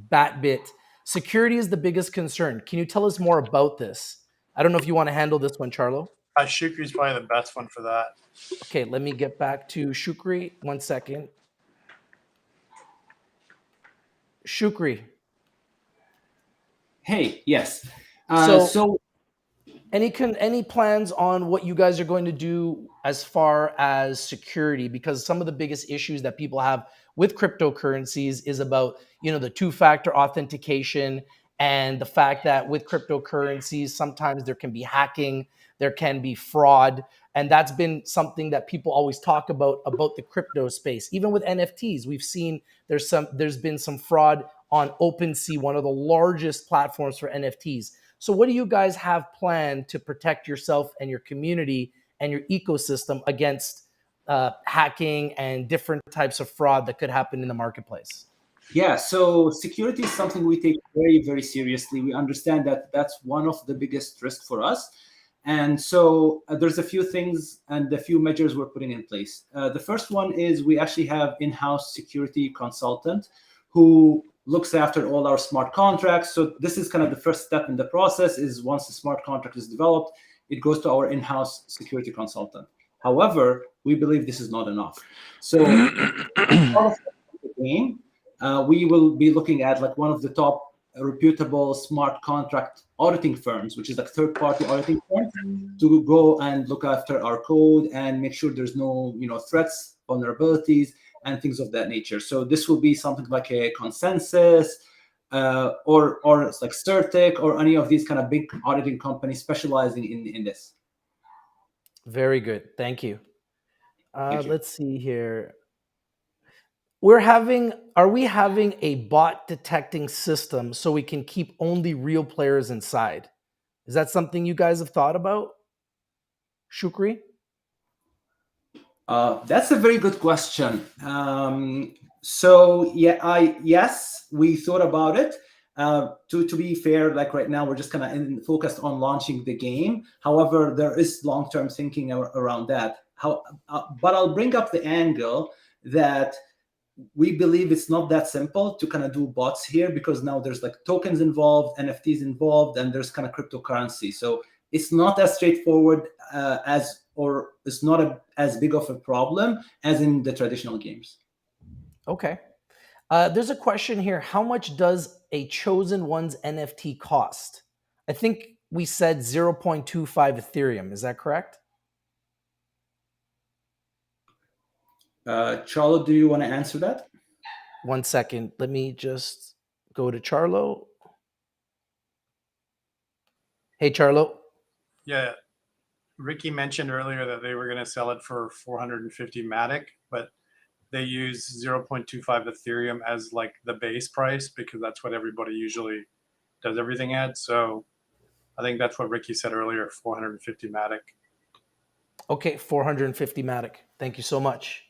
[SPEAKER 1] Batbit. Security is the biggest concern. Can you tell us more about this? I don't know if you want to handle this one, Charlo.
[SPEAKER 2] Shukri is probably the best one for that.
[SPEAKER 1] Okay, let me get back to Shukri. 1 second. Shukri.
[SPEAKER 6] Hey, yes.
[SPEAKER 1] So any plans on what you guys are going to do as far as security? Because some of the biggest issues that people have with cryptocurrencies is about, the 2-factor authentication, and the fact that with cryptocurrencies, sometimes there can be hacking, there can be fraud. And that's been something that people always talk about the crypto space. Even with NFTs, we've seen there's been some fraud on OpenSea, one of the largest platforms for NFTs. So what do you guys have planned to protect yourself and your community and your ecosystem against hacking and different types of fraud that could happen in the marketplace?
[SPEAKER 6] Yeah, so security is something we take very, very seriously. We understand that that's one of the biggest risks for us. And so there's a few things and a few measures we're putting in place. The first one is we actually have in-house security consultant who looks after all our smart contracts. So this is kind of the first step in the process is once the smart contract is developed, it goes to our in-house security consultant. However, we believe this is not enough. So part of the game, we will be looking at like one of the top reputable smart contract auditing firms, which is like third-party auditing firms, to go and look after our code and make sure there's no threats, vulnerabilities, and things of that nature. So this will be something like a Consensus or it's like Certic or any of these kind of big auditing companies specializing in this.
[SPEAKER 1] Very good. Thank you.
[SPEAKER 6] Thank you.
[SPEAKER 1] Let's see here. Are we having a bot detecting system so we can keep only real players inside? Is that something you guys have thought about? Shukri?
[SPEAKER 6] That's a very good question. So yes, we thought about it. To be fair, like right now, we're just kind of focused on launching the game. However, there is long-term thinking around that. But I'll bring up the angle that we believe it's not that simple to kind of do bots here because now there's like tokens involved, NFTs involved, and there's kind of cryptocurrency. So it's not as straightforward or it's not as big of a problem as in the traditional games.
[SPEAKER 1] Okay. There's a question here. How much does a chosen one's NFT cost? I think we said 0.25 Ethereum. Is that correct?
[SPEAKER 6] Charlo, do you want to answer that?
[SPEAKER 1] 1 second. Let me just go to Charlo. Hey, Charlo.
[SPEAKER 2] Yeah, Ricky mentioned earlier that they were going to sell it for 450 Matic, but they use 0.25 Ethereum as like the base price because that's what everybody usually does everything at. So I think that's what Ricky said earlier, 450 Matic.
[SPEAKER 1] Okay, 450 Matic. Thank you so much.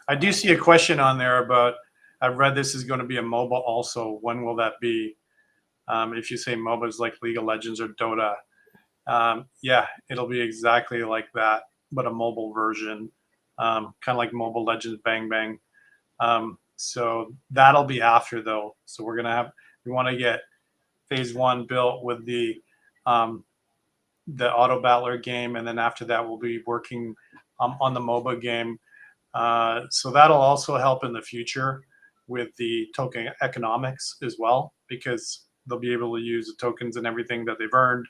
[SPEAKER 2] I do see a question on there about, I've read this is going to be a MOBA also. When will that be? If you say MOBA is like League of Legends or Dota, yeah, it'll be exactly like that, but a mobile version, kind of like Mobile Legends Bang Bang. So that'll be after though. So we want to get phase 1 built with the auto battler game, and then after that we'll be working on the MOBA game. So that'll also help in the future with the token economics as well, because they'll be able to use the tokens and everything that they've earned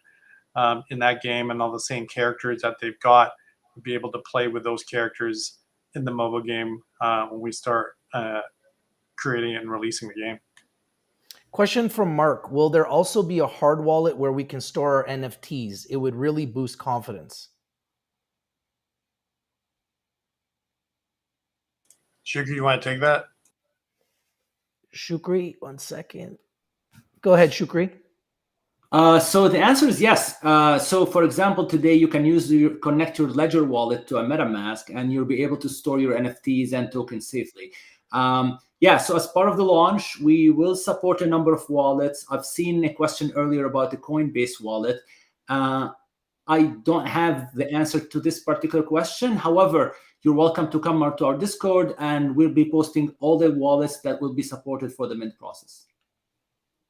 [SPEAKER 2] in that game, and all the same characters that they've got, be able to play with those characters in the mobile game when we start creating it and releasing the game.
[SPEAKER 1] Question from Mark. Will there also be a hard wallet where we can store our NFTs? It would really boost confidence.
[SPEAKER 2] Shukri, you want to take that?
[SPEAKER 1] Shukri, 1 second. Go ahead, Shukri.
[SPEAKER 6] So the answer is yes. So for example, today you can connect your Ledger wallet to a MetaMask, and you'll be able to store your NFTs and tokens safely. Yeah, so as part of the launch, we will support a number of wallets. I've seen a question earlier about the Coinbase wallet. I don't have the answer to this particular question. However, you're welcome to come to our Discord, and we'll be posting all the wallets that will be supported for the mint process.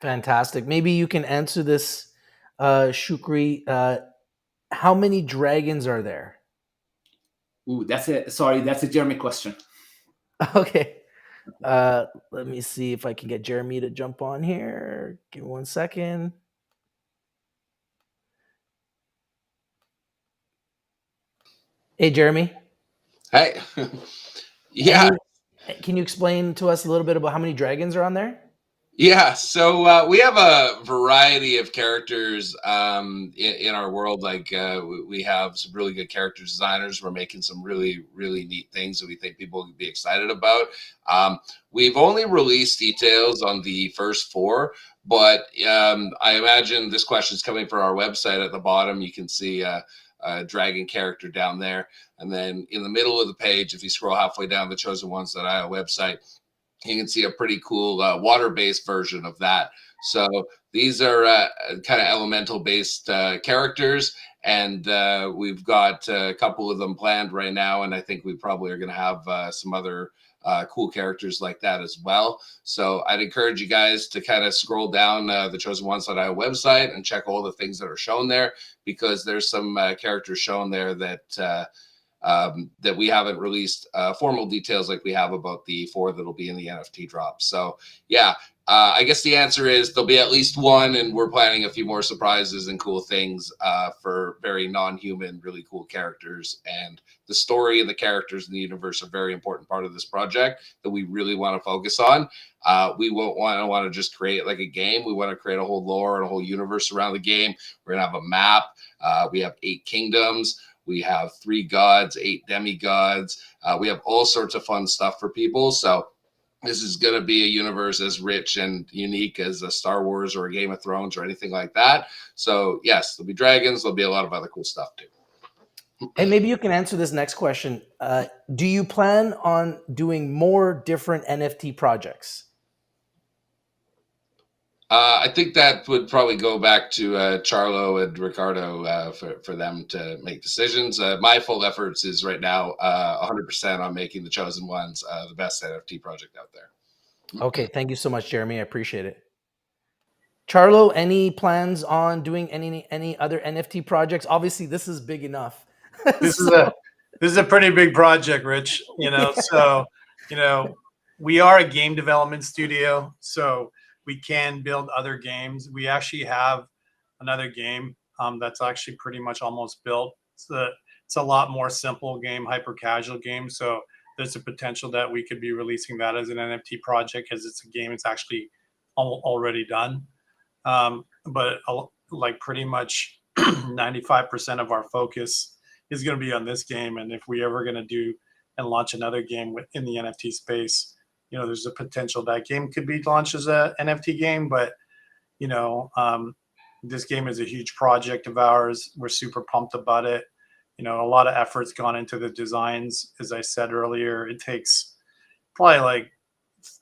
[SPEAKER 1] Fantastic. Maybe you can answer this, Shukri. How many dragons are there?
[SPEAKER 6] Ooh, that's a Jeremy question.
[SPEAKER 1] Okay. Let me see if I can get Jeremy to jump on here. Give me 1 second. Hey, Jeremy.
[SPEAKER 4] Hey. Yeah.
[SPEAKER 1] Can you explain to us a little bit about how many dragons are on there?
[SPEAKER 4] Yeah, so we have a variety of characters in our world. Like we have some really good character designers. We're making some really, really neat things that we think people would be excited about. We've only released details on the first 4, but I imagine this question is coming from our website. At the bottom, you can see a dragon character down there. And then in the middle of the page, if you scroll halfway down the chosenOnes.io website, you can see a pretty cool water-based version of that. So these are kind of elemental-based characters, and we've got a couple of them planned right now, and I think we probably are going to have some other cool characters like that as well. So I'd encourage you guys to kind of scroll down the chosen1s.io website and check all the things that are shown there, because there's some characters shown there that that we haven't released formal details like we have about the 4 that'll be in the NFT drop. So yeah, I guess the answer is there'll be at least one, and we're planning a few more surprises and cool things for very non-human, really cool characters. And the story and the characters in the universe are a very important part of this project that we really want to focus on. We won't want to just create like a game. We want to create a whole lore and a whole universe around the game. We're gonna have a map. We have 8 kingdoms. We have 3 gods, 8 demigods. We have all sorts of fun stuff for people. So this is going to be a universe as rich and unique as a Star Wars or a Game of Thrones or anything like that. So yes, there'll be dragons. There'll be a lot of other cool stuff too.
[SPEAKER 1] And maybe you can answer this next question. Do you plan on doing more different NFT projects?
[SPEAKER 4] I think that would probably go back to Charlo and Ricardo for them to make decisions. My full efforts is right now 100% on making the Chosen Ones the best NFT project out there.
[SPEAKER 1] Okay, thank you so much, Jeremy. I appreciate it. Charlo, any plans on doing any other NFT projects? Obviously, this is big enough.
[SPEAKER 2] This is a pretty big project, Rich. So we are a game development studio, so we can build other games. We actually have another game that's actually pretty much almost built. It's a lot more simple game, hyper casual game. So there's a potential that we could be releasing that as an NFT project, because it's a game it's actually already done. But like pretty much 95% of our focus is going to be on this game. And if we ever going to do and launch another game in the NFT space, there's a potential that game could be launched as a NFT game. But this game is a huge project of ours. We're super pumped about it. A lot of effort's gone into the designs. As I said earlier, it takes probably like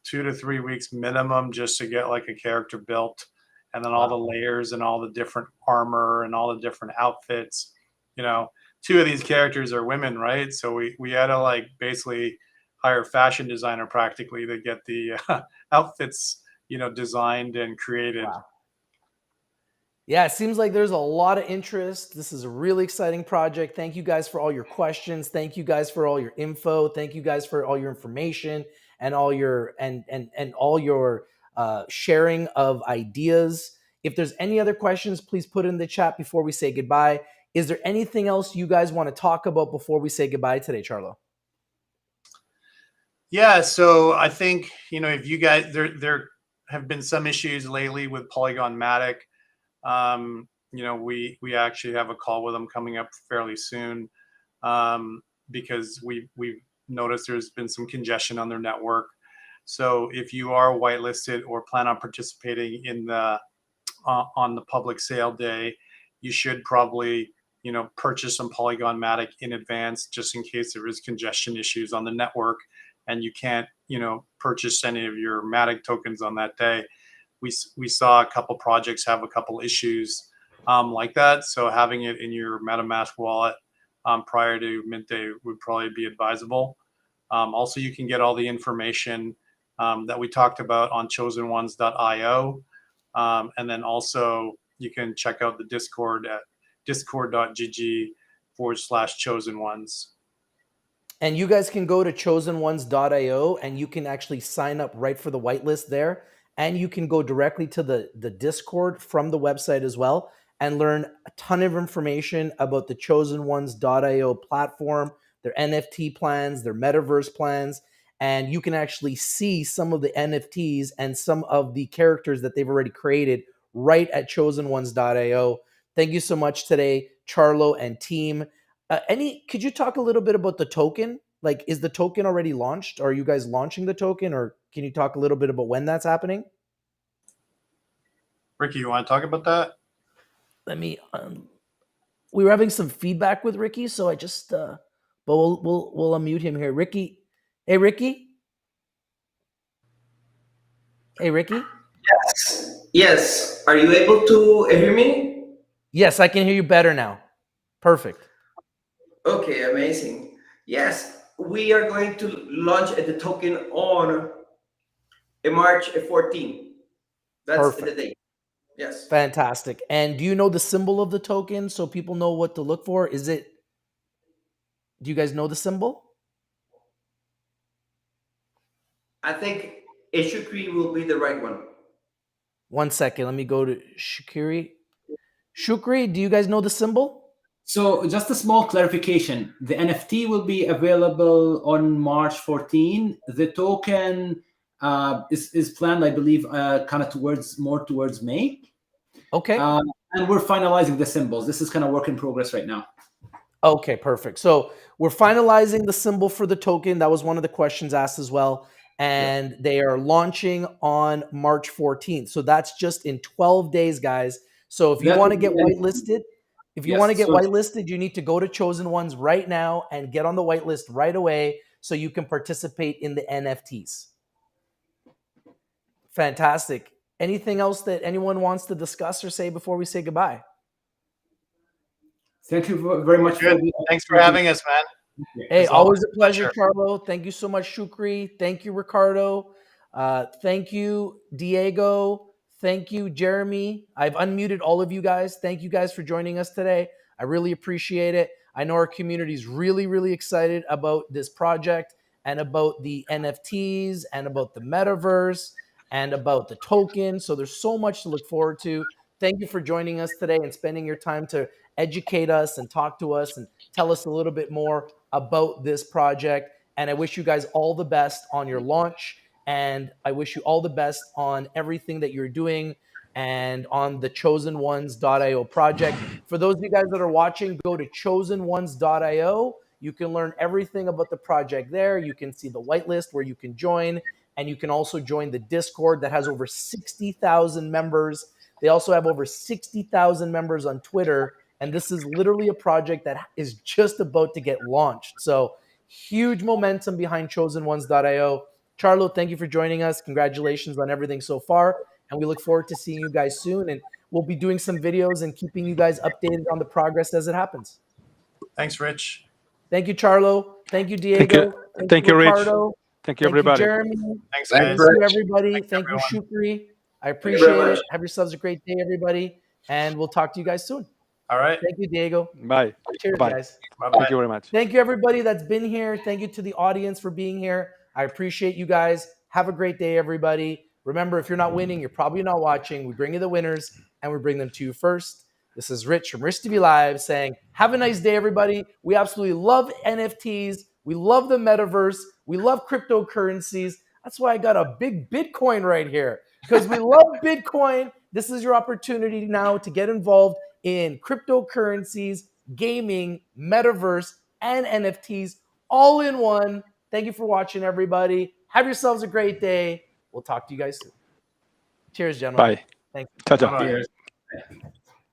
[SPEAKER 2] 2 to 3 weeks minimum just to get like a character built, and then all the layers and all the different armor and all the different outfits. 2 of these characters are women, right? So we had to like basically hire a fashion designer practically to get the outfits, designed and created.
[SPEAKER 1] Wow. Yeah, it seems like there's a lot of interest. This is a really exciting project. Thank you guys for all your questions. Thank you guys for all your info. Thank you guys for all your information and all your all your sharing of ideas. If there's any other questions, please put it in the chat before we say goodbye. Is there anything else you guys want to talk about before we say goodbye today, Charlo?
[SPEAKER 2] Yeah, so I think, if you guys, there have been some issues lately with Polygon Matic. We actually have a call with them coming up fairly soon, because we've noticed there's been some congestion on their network. So if you are whitelisted or plan on participating in the on the public sale day, you should probably purchase some Polygon Matic in advance, just in case there is congestion issues on the network and you can't purchase any of your Matic tokens on that day. We saw a couple projects have a couple issues like that. So having it in your MetaMask wallet prior to mint day would probably be advisable. Also, you can get all the information that we talked about on chosen1s.io. And then also you can check out the Discord at discord.gg/chosen1s.
[SPEAKER 1] And you guys can go to chosen1s.io and you can actually sign up right for the whitelist there. And you can go directly to the Discord from the website as well and learn a ton of information about the chosen1s.io platform, their NFT plans, their Metaverse plans. And you can actually see some of the NFTs and some of the characters that they've already created right at chosen1s.io. Thank you so much today, Charlo and team. Could you talk a little bit about the token? Like, is the token already launched? Are you guys launching the token, or can you talk a little bit about when that's happening?
[SPEAKER 2] Ricky, you want to talk about that?
[SPEAKER 1] Let me. We were having some feedback with Ricky, so I just. But we'll unmute him here. Ricky, hey Ricky. Hey, Ricky?
[SPEAKER 5] Yes. Yes. Are you able to hear me?
[SPEAKER 1] Yes, I can hear you better now. Perfect.
[SPEAKER 5] Okay, amazing. Yes, we are going to launch the token on March 14. That's the
[SPEAKER 1] Perfect.
[SPEAKER 5] date. Yes.
[SPEAKER 1] Fantastic. And do you know the symbol of the token so people know what to look for? Do you guys know the symbol?
[SPEAKER 5] I think Ishukri will be the right one.
[SPEAKER 1] 1 second. Let me go to Shukri. Shukri, do you guys know the symbol?
[SPEAKER 6] So just a small clarification. The NFT will be available on March 14. The token is planned, I believe, kind of more towards May.
[SPEAKER 1] Okay.
[SPEAKER 6] And we're finalizing the symbols. This is kind of work in progress right now.
[SPEAKER 1] Okay, perfect. So we're finalizing the symbol for the token. That was one of the questions asked as well. And they are launching on March 14th. So that's just in 12 days, guys. So if you
[SPEAKER 6] That
[SPEAKER 1] want to
[SPEAKER 6] will
[SPEAKER 1] get
[SPEAKER 6] be-
[SPEAKER 1] whitelisted,
[SPEAKER 6] Yes, so-
[SPEAKER 1] whitelisted, you need to go to Chosen Ones right now and get on the whitelist right away so you can participate in the NFTs. Fantastic. Anything else that anyone wants to discuss or say before we say goodbye?
[SPEAKER 6] Thank you very much.
[SPEAKER 2] Good. Thanks for having us, man.
[SPEAKER 1] Hey,
[SPEAKER 2] It's
[SPEAKER 1] always a
[SPEAKER 2] always a
[SPEAKER 1] pleasure, Carlo. Thank you so much, Shukri. Thank you, Ricardo. Thank you, Diego. Thank you, Jeremy. I've unmuted all of you guys. Thank you guys for joining us today. I really appreciate it. I know our community is really, really excited about this project and about the NFTs and about the metaverse and about the token. So there's so much to look forward to. Thank you for joining us today and spending your time to educate us and talk to us and tell us a little bit more about this project. And I wish you guys all the best on your launch. And I wish you all the best on everything that you're doing and on the chosen1s.io project. For those of you guys that are watching, go to chosen1s.io. You can learn everything about the project there. You can see the whitelist where you can join. And you can also join the Discord that has over 60,000 members. They also have over 60,000 members on Twitter. And this is literally a project that is just about to get launched. So huge momentum behind chosen1s.io. Charlo, thank you for joining us. Congratulations on everything so far. And we look forward to seeing you guys soon. And we'll be doing some videos and keeping you guys updated on the progress as it happens.
[SPEAKER 2] Thanks, Rich.
[SPEAKER 1] Thank you, Charlo. Thank you,
[SPEAKER 3] Thank you.
[SPEAKER 1] Diego.
[SPEAKER 3] Thank you, Rich.
[SPEAKER 1] Ricardo.
[SPEAKER 3] Thank you,
[SPEAKER 1] Thank you,
[SPEAKER 3] everybody.
[SPEAKER 1] Jeremy.
[SPEAKER 2] Thanks,
[SPEAKER 4] Thanks,
[SPEAKER 2] guys.
[SPEAKER 1] Thank you,
[SPEAKER 4] Rich.
[SPEAKER 1] everybody.
[SPEAKER 2] Thanks,
[SPEAKER 1] Thank you,
[SPEAKER 2] everyone.
[SPEAKER 1] Shukri. I
[SPEAKER 5] Thank you very
[SPEAKER 1] appreciate it.
[SPEAKER 5] much.
[SPEAKER 1] Have yourselves a great day, everybody. And we'll talk to you guys soon.
[SPEAKER 2] All right.
[SPEAKER 1] Thank you, Diego.
[SPEAKER 3] Bye.
[SPEAKER 1] Cheers,
[SPEAKER 3] Bye.
[SPEAKER 1] guys.
[SPEAKER 2] Bye-bye.
[SPEAKER 3] Thank you very much.
[SPEAKER 1] Thank you, everybody that's been here. Thank you to the audience for being here. I appreciate you guys. Have a great day, everybody. Remember, if you're not winning, you're probably not watching. We bring you the winners, and we bring them to you first. This is Rich from Rich TV Live saying, have a nice day, everybody. We absolutely love NFTs. We love the metaverse. We love cryptocurrencies. That's why I got a big Bitcoin right here, because we love Bitcoin. This is your opportunity now to get involved in cryptocurrencies, gaming, metaverse, and NFTs all in one. Thank you for watching, everybody. Have yourselves a great day. We'll talk to you guys soon. Cheers, gentlemen.
[SPEAKER 3] Bye.
[SPEAKER 1] Thank you.
[SPEAKER 3] Ciao, ciao.
[SPEAKER 2] Bye-bye.
[SPEAKER 6] Cheers.